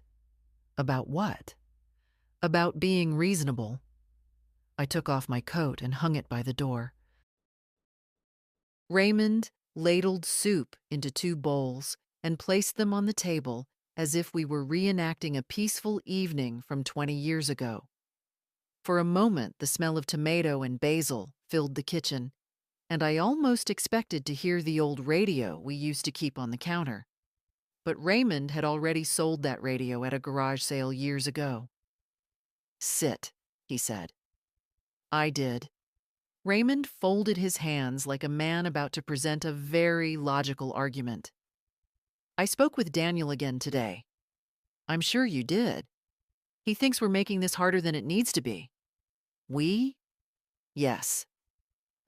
"About what?" "About being reasonable." I took off my coat and hung it by the door. Raymond ladled soup into 2 bowls and placed them on the table as if we were reenacting a peaceful evening from 20 years ago. For a moment, the smell of tomato and basil filled the kitchen, and I almost expected to hear the old radio we used to keep on the counter. But Raymond had already sold that radio at a garage sale years ago. "Sit," he said. I did. Raymond folded his hands like a man about to present a very logical argument. "I spoke with Daniel again today." "I'm sure you did." "He thinks we're making this harder than it needs to be." "We?" "Yes."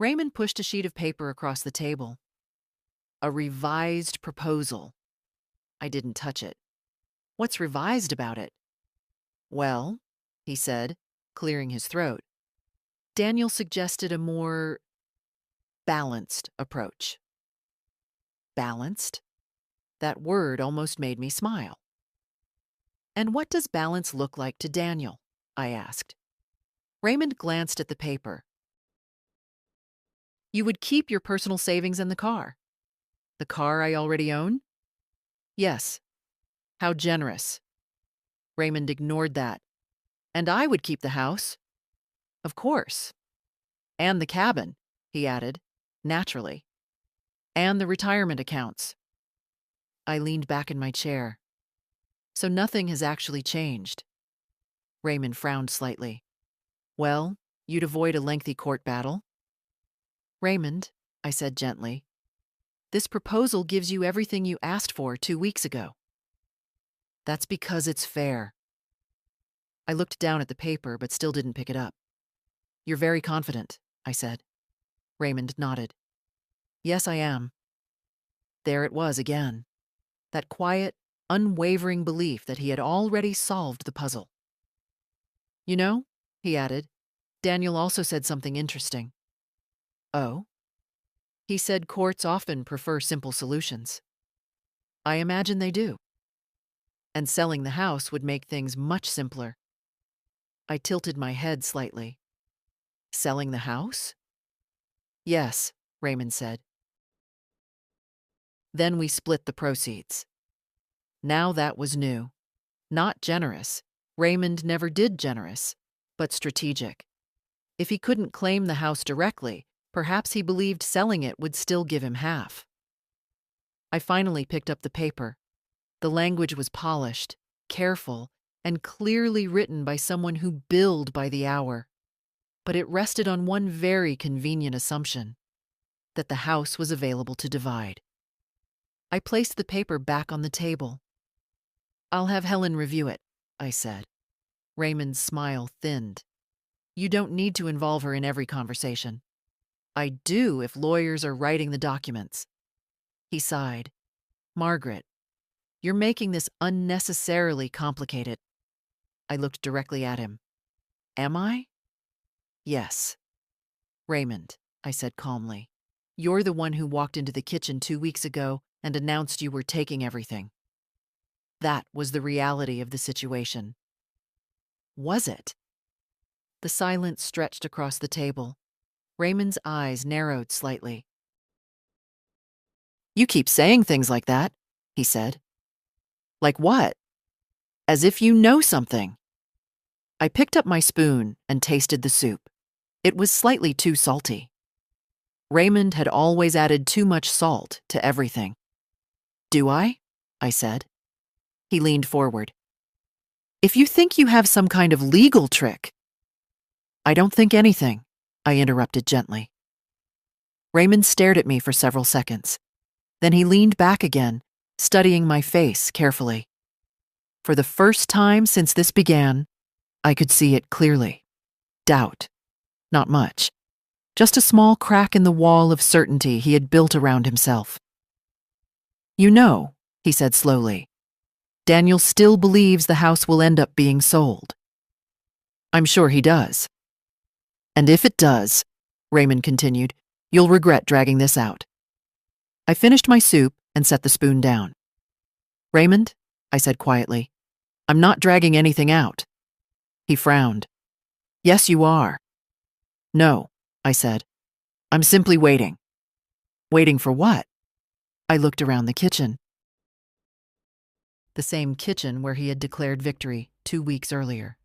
Raymond pushed a sheet of paper across the table. "A revised proposal." I didn't touch it. "What's revised about it?" "Well," he said, clearing his throat, "Daniel suggested a more balanced approach." Balanced? That word almost made me smile. "And what does balance look like to Daniel?" I asked. Raymond glanced at the paper. "You would keep your personal savings in the car." "The car I already own?" "Yes." "How generous." Raymond ignored that. "And I would keep the house." "Of course." "And the cabin," he added, naturally. "And the retirement accounts." I leaned back in my chair. "So nothing has actually changed." Raymond frowned slightly. "Well, you'd avoid a lengthy court battle." "Raymond," I said gently, "this proposal gives you everything you asked for 2 weeks ago." "That's because it's fair." I looked down at the paper but still didn't pick it up. "You're very confident," I said. Raymond nodded. "Yes, I am." There it was again. That quiet, unwavering belief that he had already solved the puzzle. "You know," he added, "Daniel also said something interesting." "Oh?" "He said courts often prefer simple solutions." "I imagine they do." "And selling the house would make things much simpler." I tilted my head slightly. "Selling the house?" "Yes," Raymond said. "Then we split the proceeds." Now that was new. Not generous. Raymond never did generous, but strategic. If he couldn't claim the house directly, perhaps he believed selling it would still give him half. I finally picked up the paper. The language was polished, careful, and clearly written by someone who billed by the hour. But it rested on one very convenient assumption: that the house was available to divide. I placed the paper back on the table. "I'll have Helen review it," I said. Raymond's smile thinned. "You don't need to involve her in every conversation." "I do if lawyers are writing the documents." He sighed. "Margaret, You're making this unnecessarily complicated. I looked directly at him. Am I? Yes. Raymond, I said calmly. You're the one who walked into the kitchen 2 weeks ago and announced you were taking everything. That was the reality of the situation. Was it? The silence stretched across the table. Raymond's eyes narrowed slightly. You keep saying things like that, he said. Like what? As if you know something. I picked up my spoon and tasted the soup. It was slightly too salty. Raymond had always added too much salt to everything. Do I? I said. He leaned forward. If you think you have some kind of legal trick. I don't think anything, I interrupted gently. Raymond stared at me for several seconds. Then he leaned back again, studying my face carefully. For the first time since this began, I could see it clearly. Doubt. Not much. Just a small crack in the wall of certainty he had built around himself. You know, he said slowly, Daniel still believes the house will end up being sold. I'm sure he does. And if it does, Raymond continued, you'll regret dragging this out. I finished my soup and set the spoon down. Raymond, I said quietly, I'm not dragging anything out. He frowned. Yes, you are. No, I said. I'm simply waiting. Waiting for what? I looked around the kitchen. The same kitchen where he had declared victory 2 weeks earlier.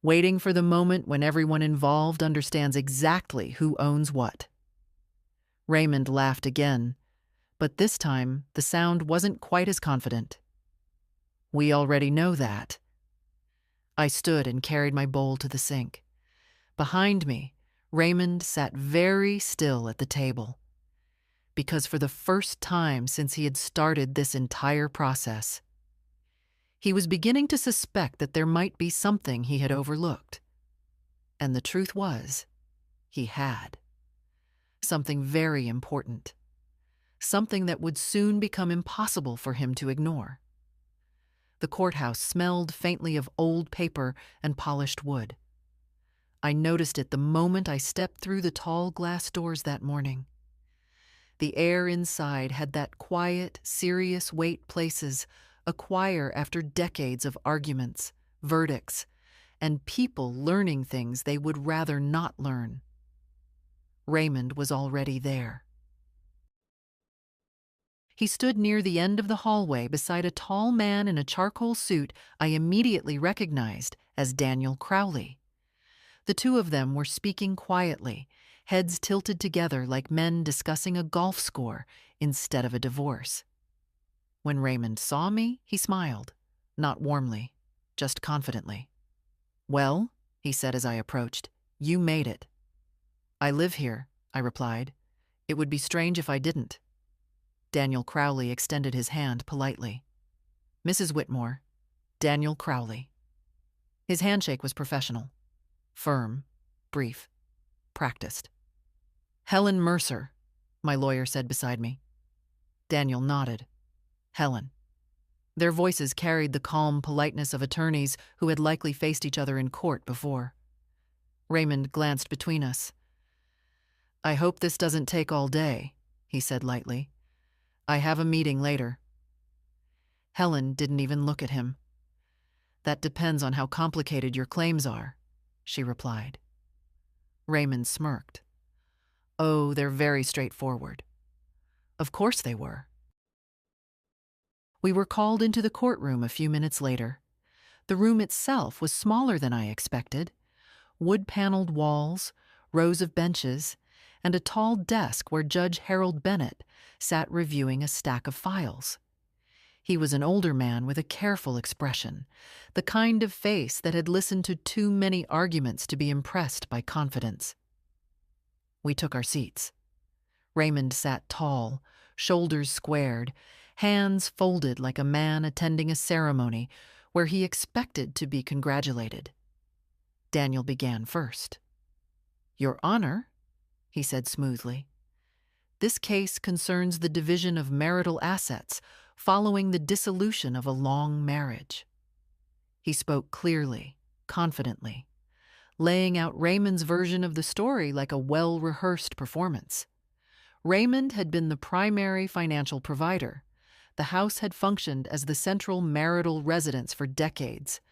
Waiting for the moment when everyone involved understands exactly who owns what. Raymond laughed again, but this time the sound wasn't quite as confident. We already know that. I stood and carried my bowl to the sink. Behind me, Raymond sat very still at the table. Because for the first time since he had started this entire process, he was beginning to suspect that there might be something he had overlooked. And the truth was, he had. Something very important. Something that would soon become impossible for him to ignore. The courthouse smelled faintly of old paper and polished wood. I noticed it the moment I stepped through the tall glass doors that morning. The air inside had that quiet, serious weight places acquire after decades of arguments, verdicts, and people learning things they would rather not learn. Raymond was already there. He stood near the end of the hallway beside a tall man in a charcoal suit I immediately recognized as Daniel Crowley. The two of them were speaking quietly, heads tilted together like men discussing a golf score instead of a divorce. When Raymond saw me, he smiled, not warmly, just confidently. Well, he said as I approached, you made it. I live here, I replied. It would be strange if I didn't. Daniel Crowley extended his hand politely. Mrs. Whitmore, Daniel Crowley. His handshake was professional, firm, brief, practiced. Helen Mercer, my lawyer said beside me. Daniel nodded. Helen. Their voices carried the calm politeness of attorneys who had likely faced each other in court before. Raymond glanced between us. I hope this doesn't take all day, he said lightly. I have a meeting later. Helen didn't even look at him. That depends on how complicated your claims are, she replied. Raymond smirked. Oh, they're very straightforward. Of course they were. We were called into the courtroom a few minutes later. The room itself was smaller than I expected. Wood-paneled walls, rows of benches, and a tall desk where Judge Harold Bennett sat reviewing a stack of files. He was an older man with a careful expression, the kind of face that had listened to too many arguments to be impressed by confidence. We took our seats. Raymond sat tall, shoulders squared, hands folded like a man attending a ceremony where he expected to be congratulated. Daniel began first. Your Honor, he said smoothly, this case concerns the division of marital assets following the dissolution of a long marriage. He spoke clearly, confidently, laying out Raymond's version of the story like a well-rehearsed performance. Raymond had been the primary financial provider. The house had functioned as the central marital residence for decades.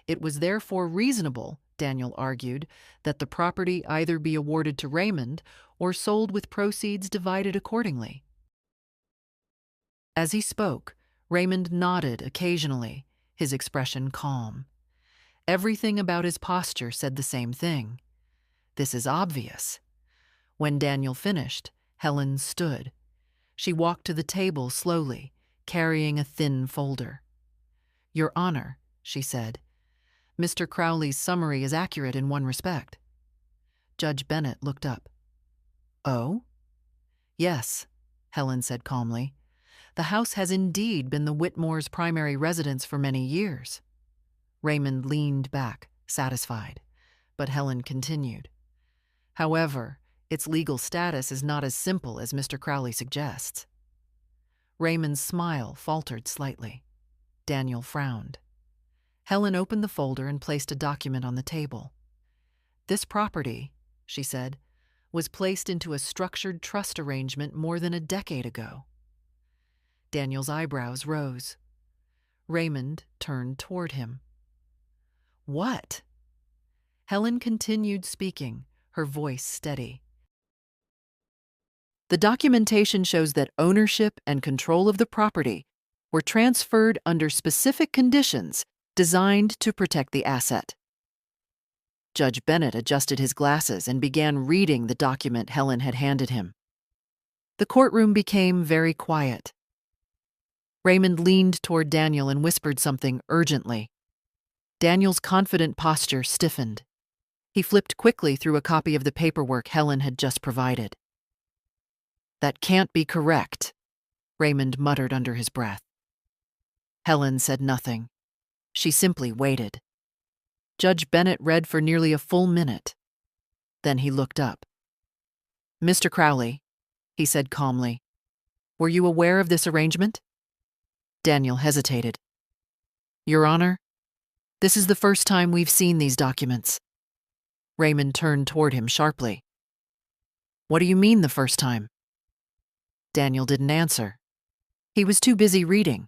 It was therefore reasonable, Daniel argued, that the property either be awarded to Raymond or sold with proceeds divided accordingly. As he spoke, Raymond nodded occasionally, his expression calm. Everything about his posture said the same thing. This is obvious. When Daniel finished, Helen stood. She walked to the table slowly, carrying a thin folder. "Your Honor," she said, "Mr. Crowley's summary is accurate in one respect." Judge Bennett looked up. "Oh?" "Yes," Helen said calmly. "The house has indeed been the Whitmore's primary residence for many years." Raymond leaned back, satisfied, but Helen continued. "However, its legal status is not as simple as Mr. Crowley suggests." Raymond's smile faltered slightly. Daniel frowned. Helen opened the folder and placed a document on the table. "This property," she said, "was placed into a structured trust arrangement more than a decade ago." Daniel's eyebrows rose. Raymond turned toward him. "What?" Helen continued speaking, her voice steady. "The documentation shows that ownership and control of the property were transferred under specific conditions designed to protect the asset." Judge Bennett adjusted his glasses and began reading the document Helen had handed him. The courtroom became very quiet. Raymond leaned toward Daniel and whispered something urgently. Daniel's confident posture stiffened. He flipped quickly through a copy of the paperwork Helen had just provided. "That can't be correct," Raymond muttered under his breath. Helen said nothing. She simply waited. Judge Bennett read for nearly a full minute. Then he looked up. "Mr. Crowley," he said calmly, "were you aware of this arrangement?" Daniel hesitated. "Your Honor, this is the first time we've seen these documents." Raymond turned toward him sharply. "What do you mean the first time?" Daniel didn't answer. He was too busy reading.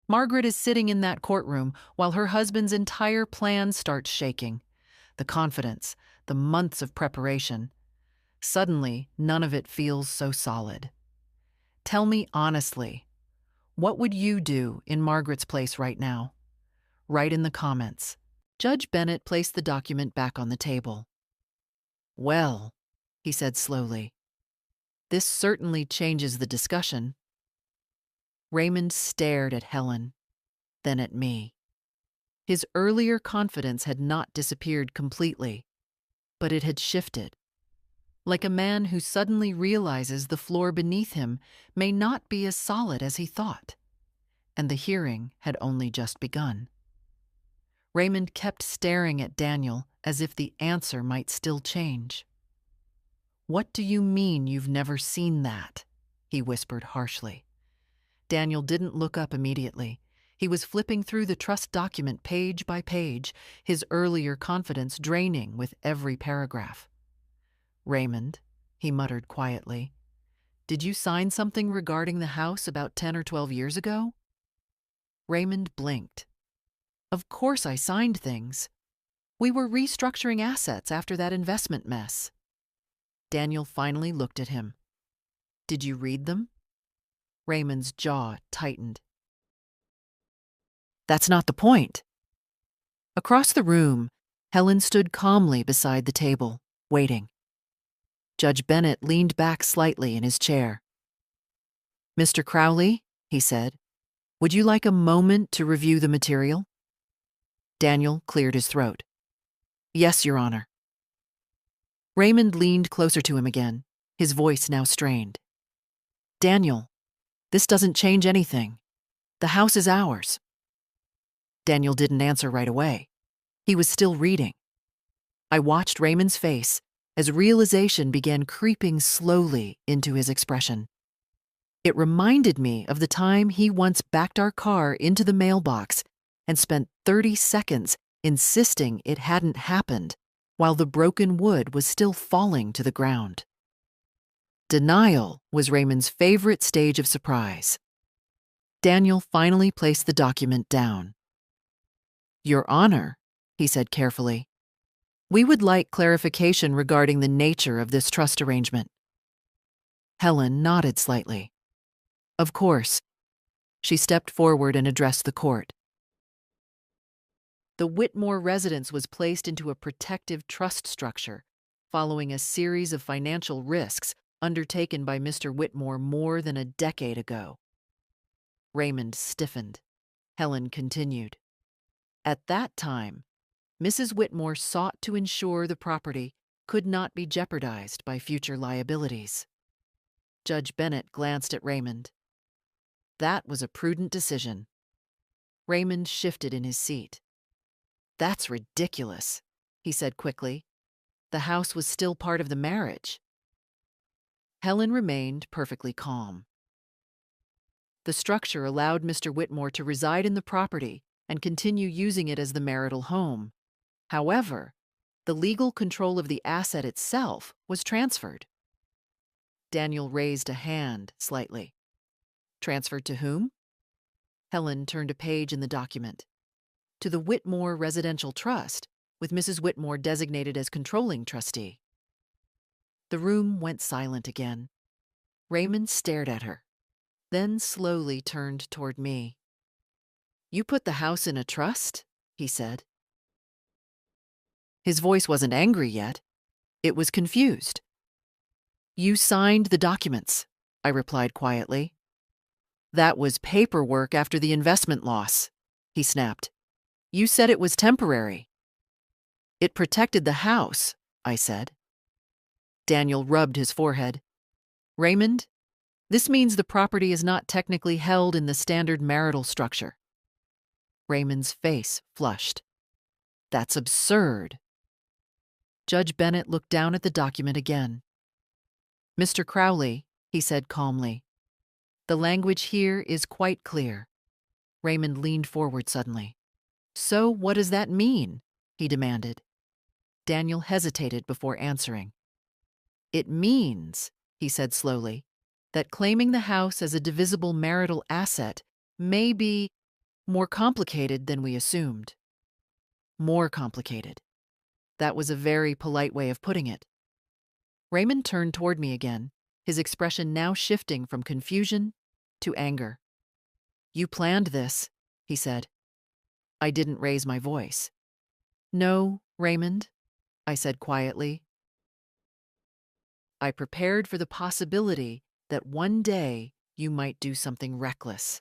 Margaret is sitting in that courtroom while her husband's entire plan starts shaking. The confidence, the months of preparation. Suddenly, none of it feels so solid. Tell me honestly, what would you do in Margaret's place right now? Write in the comments. Judge Bennett placed the document back on the table. "Well," he said slowly, "this certainly changes the discussion." Raymond stared at Helen, then at me. His earlier confidence had not disappeared completely, but it had shifted. Like a man who suddenly realizes the floor beneath him may not be as solid as he thought, and the hearing had only just begun. Raymond kept staring at Daniel as if the answer might still change. "What do you mean you've never seen that?" he whispered harshly. Daniel didn't look up immediately. He was flipping through the trust document page by page, his earlier confidence draining with every paragraph. "Raymond," he muttered quietly, "did you sign something regarding the house about 10 or 12 years ago?" Raymond blinked. "Of course I signed things. We were restructuring assets after that investment mess." Daniel finally looked at him. "Did you read them?" Raymond's jaw tightened. "That's not the point." Across the room, Helen stood calmly beside the table, waiting. Judge Bennett leaned back slightly in his chair. "Mr. Crowley," he said, "would you like a moment to review the material?" Daniel cleared his throat. "Yes, Your Honor." Raymond leaned closer to him again, his voice now strained. "Daniel, this doesn't change anything. The house is ours." Daniel didn't answer right away. He was still reading. I watched Raymond's face as realization began creeping slowly into his expression. It reminded me of the time he once backed our car into the mailbox and spent 30 seconds insisting it hadn't happened while the broken wood was still falling to the ground. Denial was Raymond's favorite stage of surprise. Daniel finally placed the document down. "Your Honor," he said carefully, "we would like clarification regarding the nature of this trust arrangement." Helen nodded slightly. "Of course." She stepped forward and addressed the court. The Whitmore residence was placed into a protective trust structure following a series of financial risks undertaken by Mr. Whitmore more than a decade ago. Raymond stiffened. Helen continued. At that time, Mrs. Whitmore sought to ensure the property could not be jeopardized by future liabilities. Judge Bennett glanced at Raymond. That was a prudent decision. Raymond shifted in his seat. "That's ridiculous," he said quickly. "The house was still part of the marriage." Helen remained perfectly calm. The structure allowed Mr. Whitmore to reside in the property and continue using it as the marital home. However, the legal control of the asset itself was transferred. Daniel raised a hand slightly. "Transferred to whom?" Helen turned a page in the document. "To the Whitmore Residential Trust, with Mrs. Whitmore designated as controlling trustee." The room went silent again. Raymond stared at her, then slowly turned toward me. "You put the house in a trust?" he said. His voice wasn't angry yet. It was confused. "You signed the documents," I replied quietly. "That was paperwork after the investment loss," he snapped. "You said it was temporary." "It protected the house," I said. Daniel rubbed his forehead. "Raymond, this means the property is not technically held in the standard marital structure." Raymond's face flushed. "That's absurd." Judge Bennett looked down at the document again. "Mr. Crowley," he said calmly, "the language here is quite clear." Raymond leaned forward suddenly. "So what does that mean?" he demanded. Daniel hesitated before answering. "It means," he said slowly, "that claiming the house as a divisible marital asset may be more complicated than we assumed." More complicated. That was a very polite way of putting it. Raymond turned toward me again, his expression now shifting from confusion to anger. "You planned this," he said. I didn't raise my voice. "No, Raymond," I said quietly. "I prepared for the possibility that one day you might do something reckless."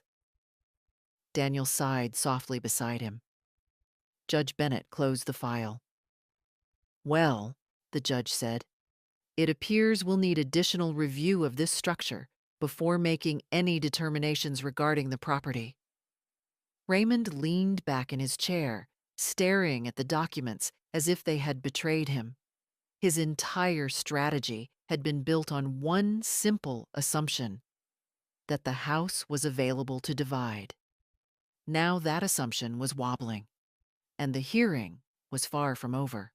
Daniel sighed softly beside him. Judge Bennett closed the file. "Well," the judge said, "it appears we'll need additional review of this structure before making any determinations regarding the property." Raymond leaned back in his chair, staring at the documents as if they had betrayed him. His entire strategy had been built on one simple assumption: that the house was available to divide. Now that assumption was wobbling, and the hearing was far from over.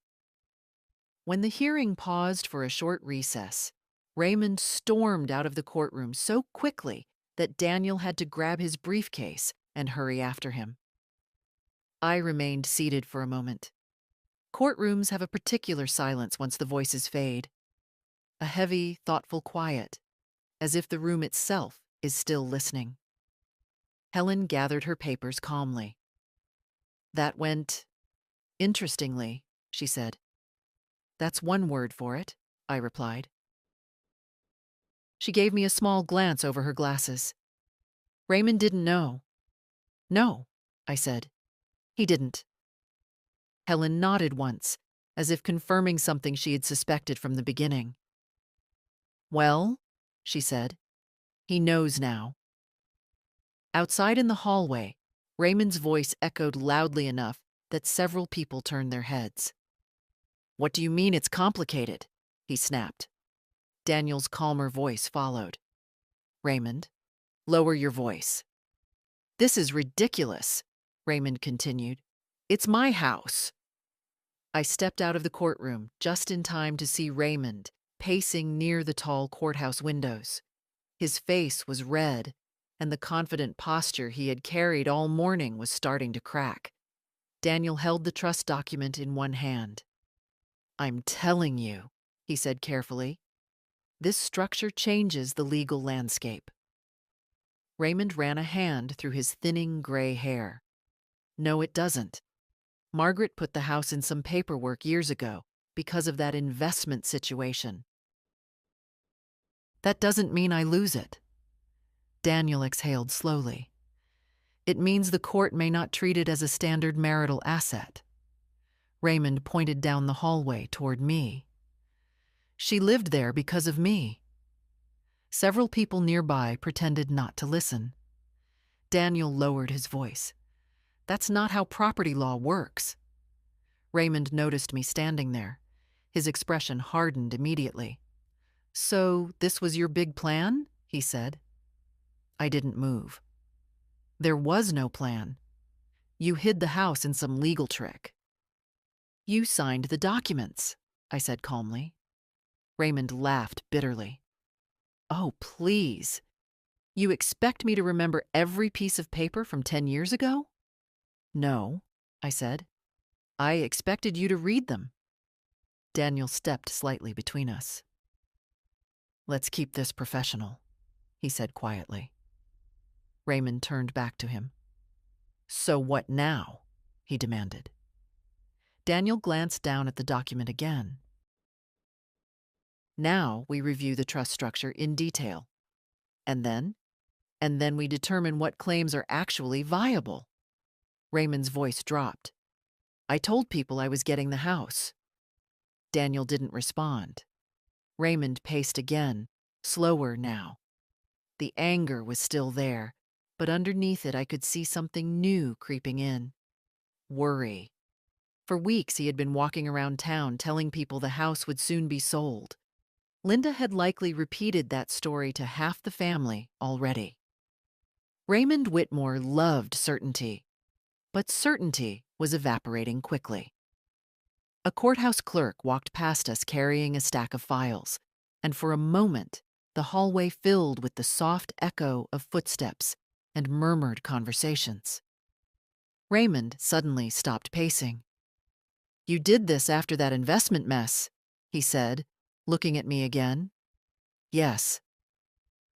When the hearing paused for a short recess, Raymond stormed out of the courtroom so quickly that Daniel had to grab his briefcase and hurry after him. I remained seated for a moment. Courtrooms have a particular silence once the voices fade. A heavy, thoughtful quiet, as if the room itself is still listening. Helen gathered her papers calmly. "That went interestingly," she said. "That's one word for it," I replied. She gave me a small glance over her glasses. "Raymond didn't know." "No," I said. "He didn't." Helen nodded once, as if confirming something she had suspected from the beginning. "Well," she said, "he knows now." Outside in the hallway, Raymond's voice echoed loudly enough that several people turned their heads. "What do you mean it's complicated?" he snapped. Daniel's calmer voice followed. "Raymond, Lower your voice. This is ridiculous, Raymond continued. It's my house. I stepped out of the courtroom just in time to see Raymond pacing near the tall courthouse windows. His face was red, and the confident posture he had carried all morning was starting to crack. Daniel held the trust document in one hand. I'm telling you, he said carefully, this structure changes the legal landscape. Raymond ran a hand through his thinning gray hair. No, it doesn't. Margaret put the house in some paperwork years ago because of that investment situation. That doesn't mean I lose it. Daniel exhaled slowly. It means the court may not treat it as a standard marital asset. Raymond pointed down the hallway toward me. She lived there because of me. Several people nearby pretended not to listen. Daniel lowered his voice. That's not how property law works. Raymond noticed me standing there. His expression hardened immediately. So this was your big plan? He said. I didn't move. There was no plan. You hid the house in some legal trick. You signed the documents, I said calmly. Raymond laughed bitterly. Oh, please. You expect me to remember every piece of paper from 10 years ago? No, I said. I expected you to read them. Daniel stepped slightly between us. Let's keep this professional, he said quietly. Raymond turned back to him. So what now? He demanded. Daniel glanced down at the document again. Now we review the trust structure in detail. And then we determine what claims are actually viable. Raymond's voice dropped. I told people I was getting the house. Daniel didn't respond. Raymond paced again, slower now. The anger was still there, but underneath it I could see something new creeping in. Worry. For weeks he had been walking around town telling people the house would soon be sold. Linda had likely repeated that story to half the family already. Raymond Whitmore loved certainty, but certainty was evaporating quickly. A courthouse clerk walked past us carrying a stack of files, and for a moment the hallway filled with the soft echo of footsteps and murmured conversations. Raymond suddenly stopped pacing. You did this after that investment mess, he said, looking at me again. Yes.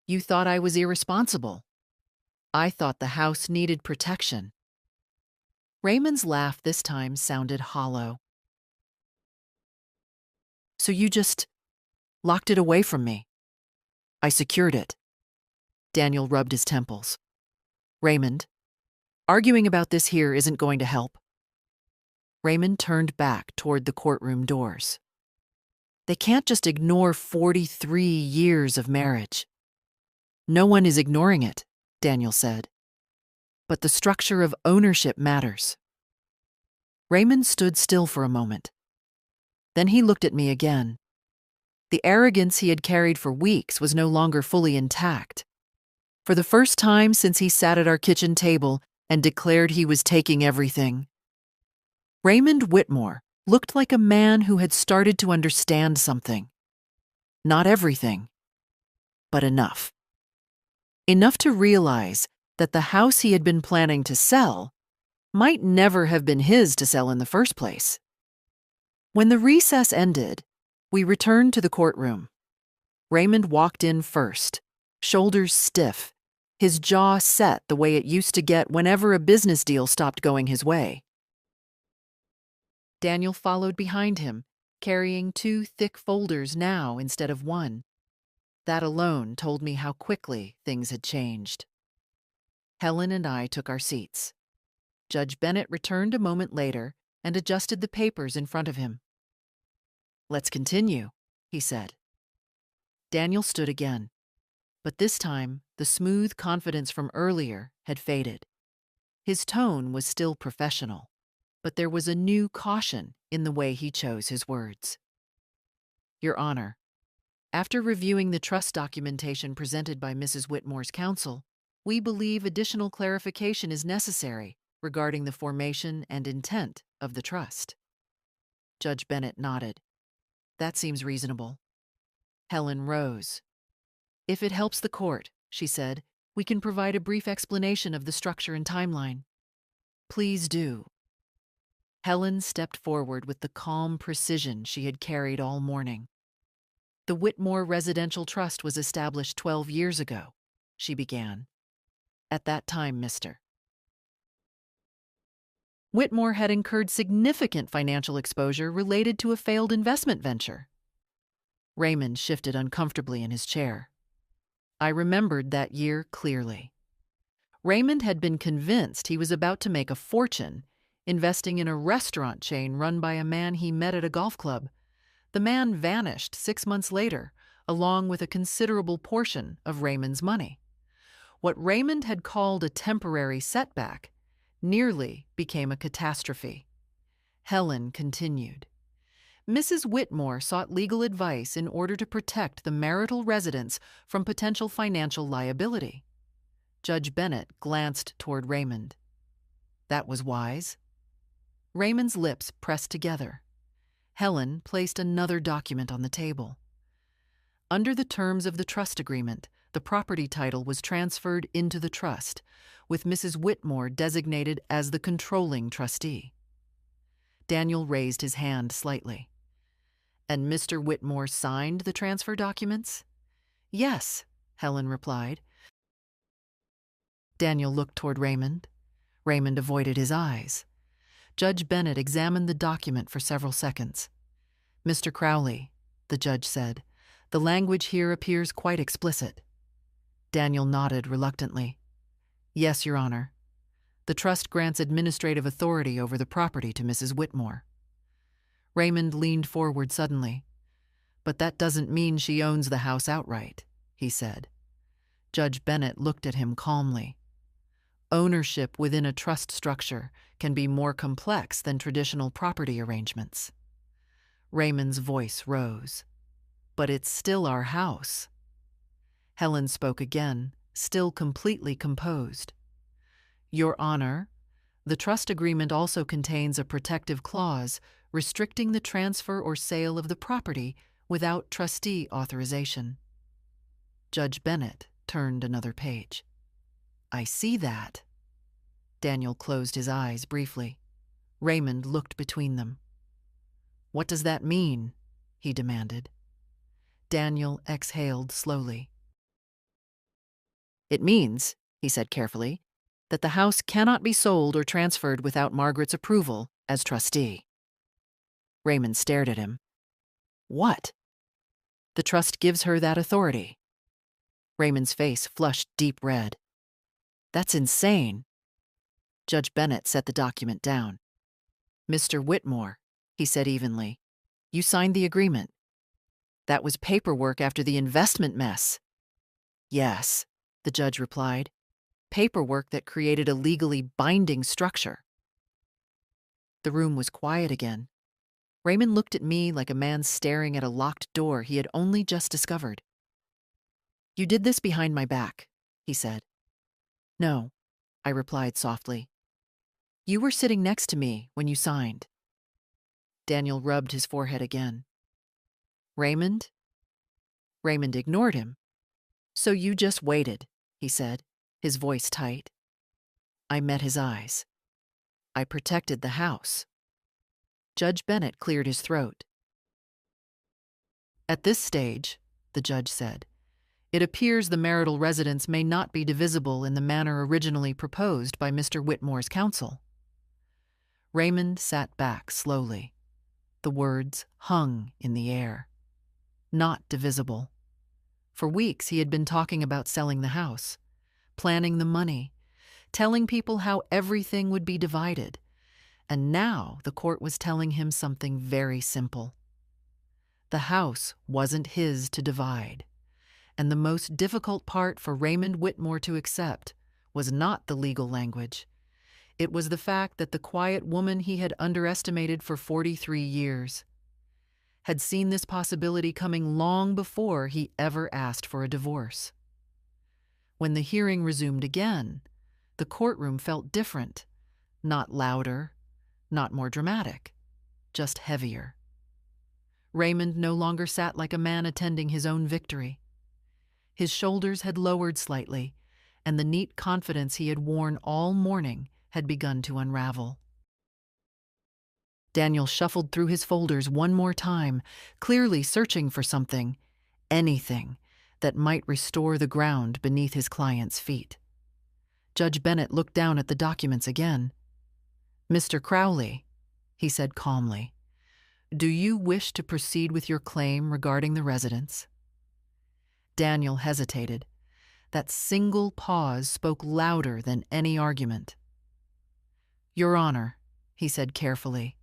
You thought I was irresponsible. I thought the house needed protection. Raymond's laugh this time sounded hollow. So you just locked it away from me. I secured it. Daniel rubbed his temples. Raymond, arguing about this here isn't going to help. Raymond turned back toward the courtroom doors. They can't just ignore 43 years of marriage. No one is ignoring it, Daniel said. But the structure of ownership matters. Raymond stood still for a moment. Then he looked at me again. The arrogance he had carried for weeks was no longer fully intact. For the first time since he sat at our kitchen table and declared he was taking everything, Raymond Whitmore looked like a man who had started to understand something. Not everything, but enough. Enough to realize that the house he had been planning to sell might never have been his to sell in the first place. When the recess ended, we returned to the courtroom. Raymond walked in first, shoulders stiff, his jaw set the way it used to get whenever a business deal stopped going his way. Daniel followed behind him, carrying 2 thick folders now instead of one. That alone told me how quickly things had changed. Helen and I took our seats. Judge Bennett returned a moment later and adjusted the papers in front of him. Let's continue, he said. Daniel stood again, but this time the smooth confidence from earlier had faded. His tone was still professional, but there was a new caution in the way he chose his words. Your Honor, after reviewing the trust documentation presented by Mrs. Whitmore's counsel, We believe additional clarification is necessary regarding the formation and intent of the trust. Judge Bennett nodded. That seems reasonable. Helen rose. If it helps the court, she said, we can provide a brief explanation of the structure and timeline. Please do. Helen stepped forward with the calm precision she had carried all morning. The Whitmore Residential Trust was established 12 years ago, she began. At that time, Mr. Whitmore had incurred significant financial exposure related to a failed investment venture. Raymond shifted uncomfortably in his chair. I remembered that year clearly. Raymond had been convinced he was about to make a fortune investing in a restaurant chain run by a man he met at a golf club. The man vanished 6 months later, along with a considerable portion of Raymond's money. What Raymond had called a temporary setback nearly became a catastrophe. Helen continued. Mrs. Whitmore sought legal advice in order to protect the marital residence from potential financial liability. Judge Bennett glanced toward Raymond. That was wise. Raymond's lips pressed together. Helen placed another document on the table. Under the terms of the trust agreement, the property title was transferred into the trust, with Mrs. Whitmore designated as the controlling trustee. Daniel raised his hand slightly. And Mr. Whitmore signed the transfer documents? Yes, Helen replied. Daniel looked toward Raymond. Raymond avoided his eyes. Judge Bennett examined the document for several seconds. Mr. Crowley, the judge said, the language here appears quite explicit. Daniel nodded reluctantly. Yes, Your Honor. The trust grants administrative authority over the property to Mrs. Whitmore. Raymond leaned forward suddenly. But that doesn't mean she owns the house outright, he said. Judge Bennett looked at him calmly. Ownership within a trust structure can be more complex than traditional property arrangements. Raymond's voice rose. But it's still our house. Helen spoke again, still completely composed. Your Honor, the trust agreement also contains a protective clause restricting the transfer or sale of the property without trustee authorization. Judge Bennett turned another page. I see that. Daniel closed his eyes briefly. Raymond looked between them. What does that mean? He demanded. Daniel exhaled slowly. It means, he said carefully, that the house cannot be sold or transferred without Margaret's approval as trustee. Raymond stared at him. What? The trust gives her that authority. Raymond's face flushed deep red. That's insane. Judge Bennett set the document down. Mr. Whitmore, he said evenly, you signed the agreement. That was paperwork after the investment mess. Yes, the judge replied. Paperwork that created a legally binding structure. The room was quiet again. Raymond looked at me like a man staring at a locked door he had only just discovered. You did this behind my back, he said. No, I replied softly. You were sitting next to me when you signed. Daniel rubbed his forehead again. Raymond? Raymond ignored him. So you just waited, he said, his voice tight. I met his eyes. I protected the house. Judge Bennett cleared his throat. At this stage, the judge said, it appears the marital residence may not be divisible in the manner originally proposed by Mr. Whitmore's counsel. Raymond sat back slowly. The words hung in the air. Not divisible. For weeks he had been talking about selling the house, planning the money, telling people how everything would be divided. And now the court was telling him something very simple. The house wasn't his to divide. And the most difficult part for Raymond Whitmore to accept was not the legal language. It was the fact that the quiet woman he had underestimated for 43 years had seen this possibility coming long before he ever asked for a divorce. When the hearing resumed again, the courtroom felt different. Not louder, not more dramatic, just heavier. Raymond no longer sat like a man attending his own victory. His shoulders had lowered slightly, and the neat confidence he had worn all morning had begun to unravel. Daniel shuffled through his folders one more time, clearly searching for something, anything, that might restore the ground beneath his client's feet. Judge Bennett looked down at the documents again. "Mr. Crowley," he said calmly, "do you wish to proceed with your claim regarding the residence?" Daniel hesitated. That single pause spoke louder than any argument. "Your Honor," he said carefully,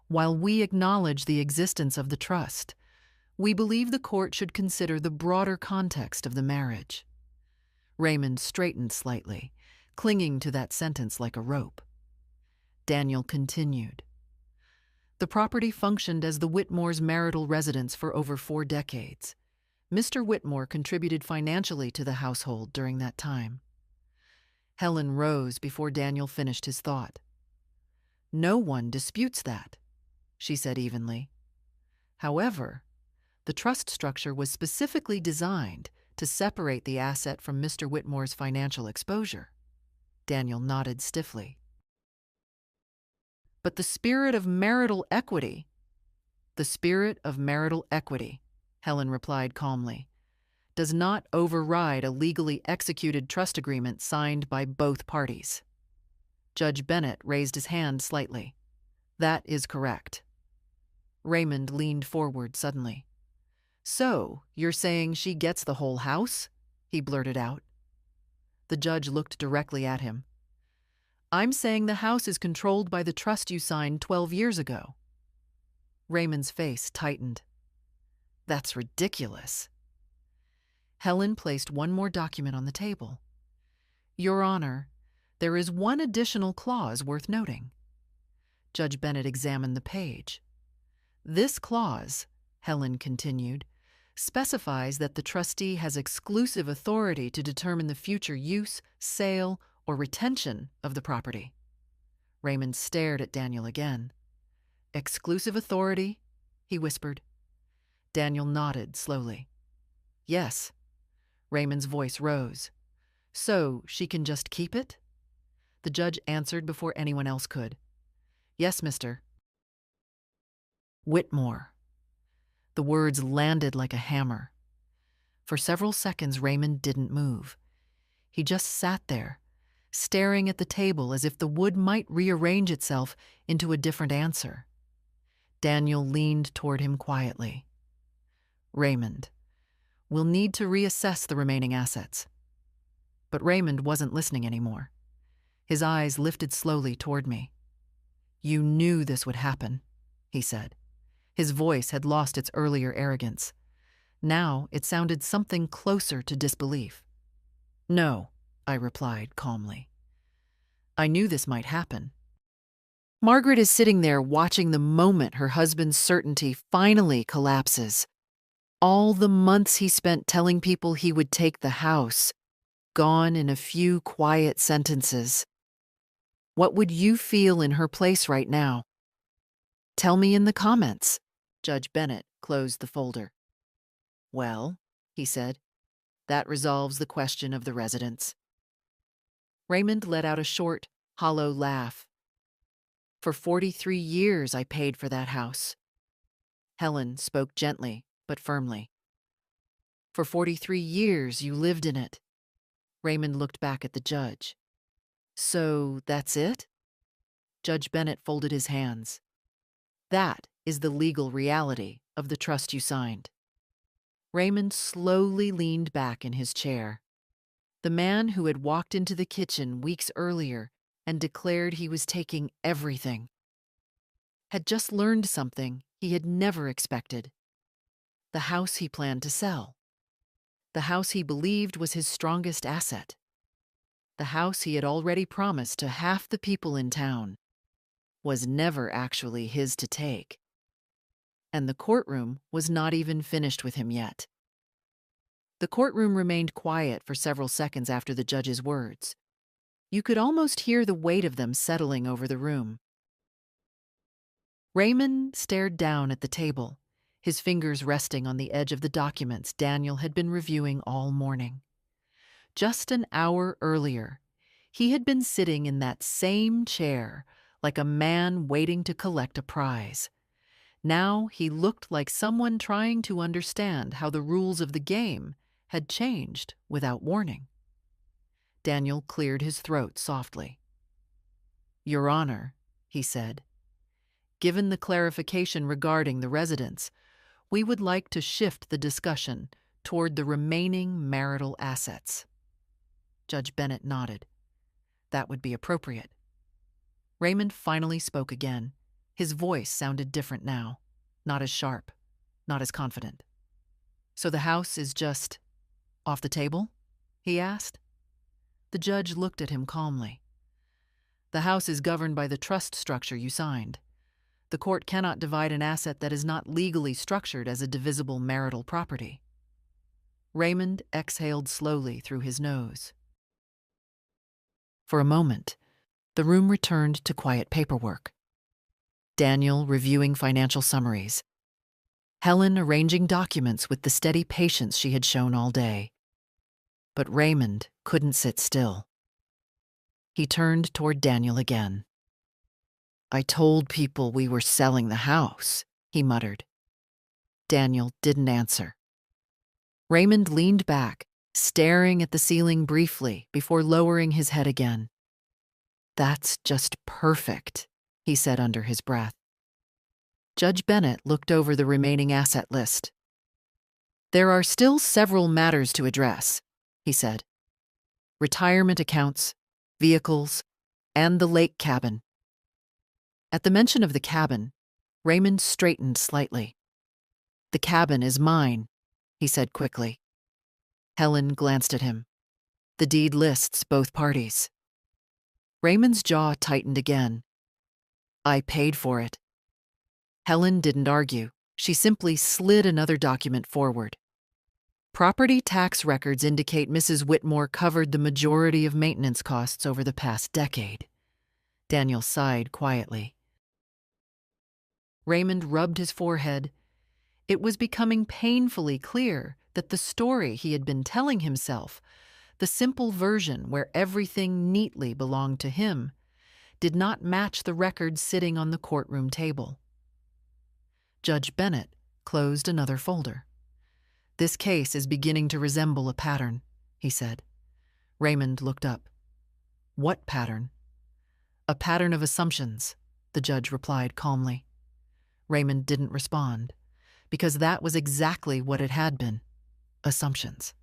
"while we acknowledge the existence of the trust, we believe the court should consider the broader context of the marriage." Raymond straightened slightly, clinging to that sentence like a rope. Daniel continued. "The property functioned as the Whitmore's marital residence for over 4 decades. Mr. Whitmore contributed financially to the household during that time." Helen rose before Daniel finished his thought. "No one disputes that," she said evenly. "However, the trust structure was specifically designed to separate the asset from Mr. Whitmore's financial exposure." Daniel nodded stiffly. "But the spirit of marital equity," Helen replied calmly, "does not override a legally executed trust agreement signed by both parties." Judge Bennett raised his hand slightly. "That is correct." Raymond leaned forward suddenly. "So, you're saying she gets the whole house?" he blurted out. The judge looked directly at him. "I'm saying the house is controlled by the trust you signed 12 years ago." Raymond's face tightened. "That's ridiculous." Helen placed one more document on the table. "Your Honor, there is one additional clause worth noting." Judge Bennett examined the page. "This clause," Helen continued, "specifies that the trustee has exclusive authority to determine the future use, sale, or retention of the property." Raymond stared at Daniel again. "Exclusive authority?" he whispered. Daniel nodded slowly. "Yes." Raymond's voice rose. "So she can just keep it?" The judge answered before anyone else could. "Yes, Mr. Whitmore." The words landed like a hammer. For several seconds, Raymond didn't move. He just sat there, staring at the table as if the wood might rearrange itself into a different answer. Daniel leaned toward him quietly. "Raymond, we'll need to reassess the remaining assets." But Raymond wasn't listening anymore. His eyes lifted slowly toward me. "You knew this would happen," he said. His voice had lost its earlier arrogance. Now it sounded something closer to disbelief. "No," I replied calmly. "I knew this might happen." Margaret is sitting there watching the moment her husband's certainty finally collapses. All the months he spent telling people he would take the house, gone in a few quiet sentences. What would you feel in her place right now? Tell me in the comments. Judge Bennett closed the folder. "Well," he said, "that resolves the question of the residence." Raymond let out a short, hollow laugh. "For 43 years I paid for that house." Helen spoke gently but firmly. "For 43 years you lived in it." Raymond looked back at the judge. "So that's it?" Judge Bennett folded his hands. "That is the legal reality of the trust you signed." Raymond slowly leaned back in his chair. The man who had walked into the kitchen weeks earlier and declared he was taking everything had just learned something he had never expected. The house he planned to sell. The house he believed was his strongest asset. The house he had already promised to half the people in town was never actually his to take. And the courtroom was not even finished with him yet. The courtroom remained quiet for several seconds after the judge's words. You could almost hear the weight of them settling over the room. Raymond stared down at the table, his fingers resting on the edge of the documents Daniel had been reviewing all morning. Just an hour earlier, he had been sitting in that same chair, like a man waiting to collect a prize. Now he looked like someone trying to understand how the rules of the game had changed without warning. Daniel cleared his throat softly. "Your Honor," he said, "given the clarification regarding the residence, we would like to shift the discussion toward the remaining marital assets." Judge Bennett nodded. That would be appropriate. Raymond finally spoke again. His voice sounded different now, not as sharp, not as confident. "So the house is just off the table?" he asked. The judge looked at him calmly. "The house is governed by the trust structure you signed. The court cannot divide an asset that is not legally structured as a divisible marital property." Raymond exhaled slowly through his nose. For a moment, the room returned to quiet paperwork. Daniel reviewing financial summaries. Helen arranging documents with the steady patience she had shown all day. But Raymond couldn't sit still. He turned toward Daniel again. "I told people we were selling the house," he muttered. Daniel didn't answer. Raymond leaned back, staring at the ceiling briefly before lowering his head again. "That's just perfect," he said under his breath. Judge Bennett looked over the remaining asset list. "There are still several matters to address," he said. "Retirement accounts, vehicles, and the lake cabin." At the mention of the cabin, Raymond straightened slightly. "The cabin is mine," he said quickly. Helen glanced at him. "The deed lists both parties." Raymond's jaw tightened again. "I paid for it." Helen didn't argue. She simply slid another document forward. "Property tax records indicate Mrs. Whitmore covered the majority of maintenance costs over the past decade." Daniel sighed quietly. Raymond rubbed his forehead. It was becoming painfully clear that the story he had been telling himself, the simple version where everything neatly belonged to him, did not match the records sitting on the courtroom table. Judge Bennett closed another folder. "This case is beginning to resemble a pattern," he said. Raymond looked up. "What pattern?" "A pattern of assumptions," the judge replied calmly. Raymond didn't respond, because that was exactly what it had been. Assumptions.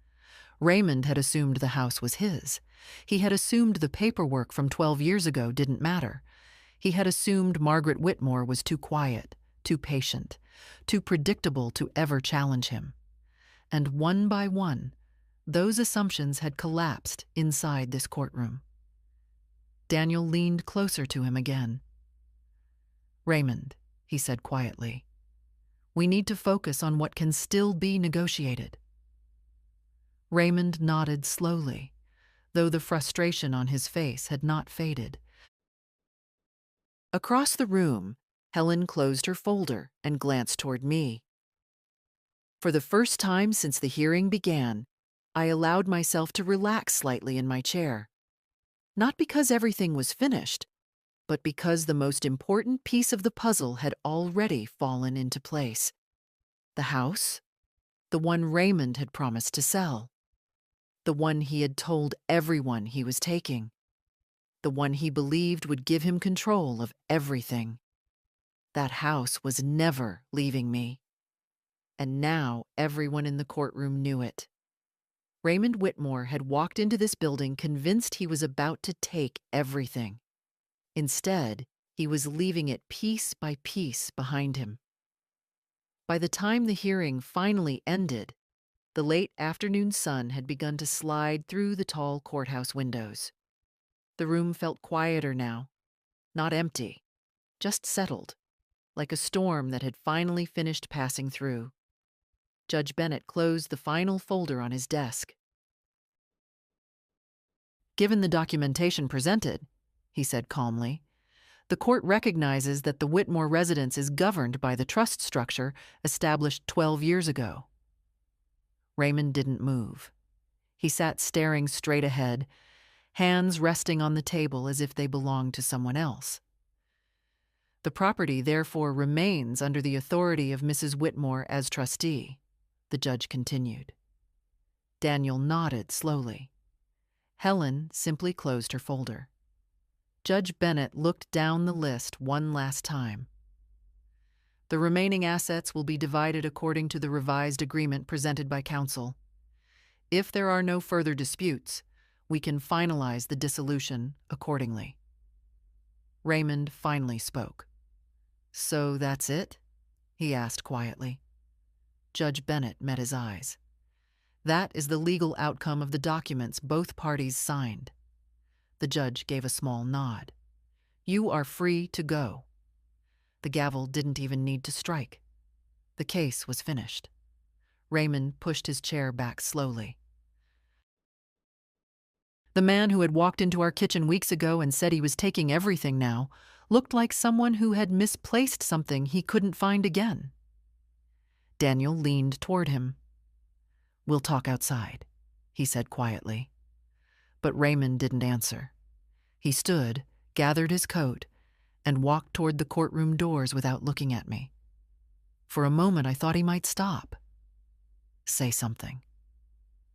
Raymond had assumed the house was his. He had assumed the paperwork from 12 years ago didn't matter. He had assumed Margaret Whitmore was too quiet, too patient, too predictable to ever challenge him. And one by one, those assumptions had collapsed inside this courtroom. Daniel leaned closer to him again. "Raymond," he said quietly, "we need to focus on what can still be negotiated." Raymond nodded slowly, though the frustration on his face had not faded. Across the room, Helen closed her folder and glanced toward me. For the first time since the hearing began, I allowed myself to relax slightly in my chair. Not because everything was finished, but because the most important piece of the puzzle had already fallen into place. The house, the one Raymond had promised to sell, the one he had told everyone he was taking, the one he believed would give him control of everything. That house was never leaving me. And now everyone in the courtroom knew it. Raymond Whitmore had walked into this building convinced he was about to take everything. Instead, he was leaving it piece by piece behind him. By the time the hearing finally ended, the late afternoon sun had begun to slide through the tall courthouse windows. The room felt quieter now, not empty, just settled, like a storm that had finally finished passing through. Judge Bennett closed the final folder on his desk. "Given the documentation presented," he said calmly, "the court recognizes that the Whitmore residence is governed by the trust structure established 12 years ago." Raymond didn't move. He sat staring straight ahead, hands resting on the table as if they belonged to someone else. "The property therefore remains under the authority of Mrs. Whitmore as trustee," the judge continued. Daniel nodded slowly. Helen simply closed her folder. Judge Bennett looked down the list one last time. "The remaining assets will be divided according to the revised agreement presented by counsel. If there are no further disputes, we can finalize the dissolution accordingly." Raymond finally spoke. "So that's it?" he asked quietly. Judge Bennett met his eyes. "That is the legal outcome of the documents both parties signed." The judge gave a small nod. "You are free to go." The gavel didn't even need to strike. The case was finished. Raymond pushed his chair back slowly. The man who had walked into our kitchen weeks ago and said he was taking everything now looked like someone who had misplaced something he couldn't find again. Daniel leaned toward him. "We'll talk outside," he said quietly. But Raymond didn't answer. He stood, gathered his coat, and walked toward the courtroom doors without looking at me. For a moment I thought he might stop. Say something.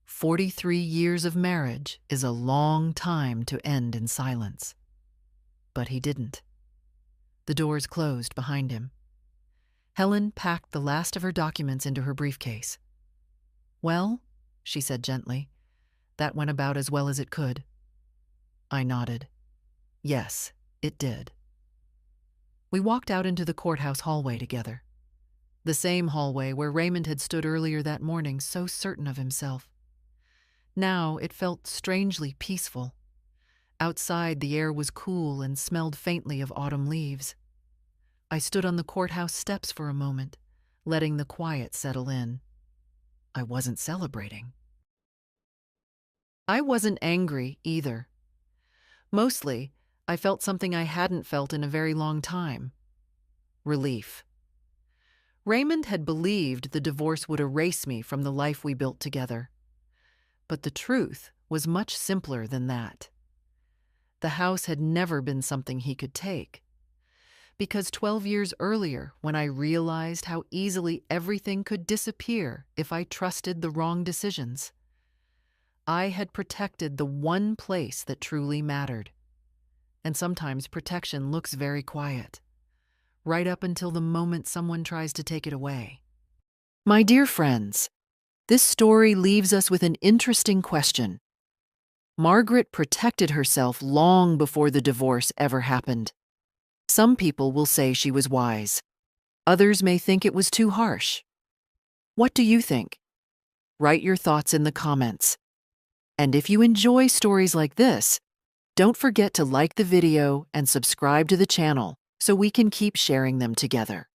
43 years of marriage is a long time to end in silence. But he didn't. The doors closed behind him. Helen packed the last of her documents into her briefcase. "Well," she said gently, "that went about as well as it could." I nodded. Yes, it did. We walked out into the courthouse hallway together. The same hallway where Raymond had stood earlier that morning, so certain of himself. Now it felt strangely peaceful. Outside, the air was cool and smelled faintly of autumn leaves. I stood on the courthouse steps for a moment, letting the quiet settle in. I wasn't celebrating. I wasn't angry either. Mostly, I felt something I hadn't felt in a very long time. Relief. Raymond had believed the divorce would erase me from the life we built together. But the truth was much simpler than that. The house had never been something he could take. Because 12 years earlier, when I realized how easily everything could disappear if I trusted the wrong decisions, I had protected the one place that truly mattered. And sometimes protection looks very quiet, right up until the moment someone tries to take it away. My dear friends, this story leaves us with an interesting question. Margaret protected herself long before the divorce ever happened. Some people will say she was wise. Others may think it was too harsh. What do you think? Write your thoughts in the comments. And if you enjoy stories like this, don't forget to like the video and subscribe to the channel so we can keep sharing them together.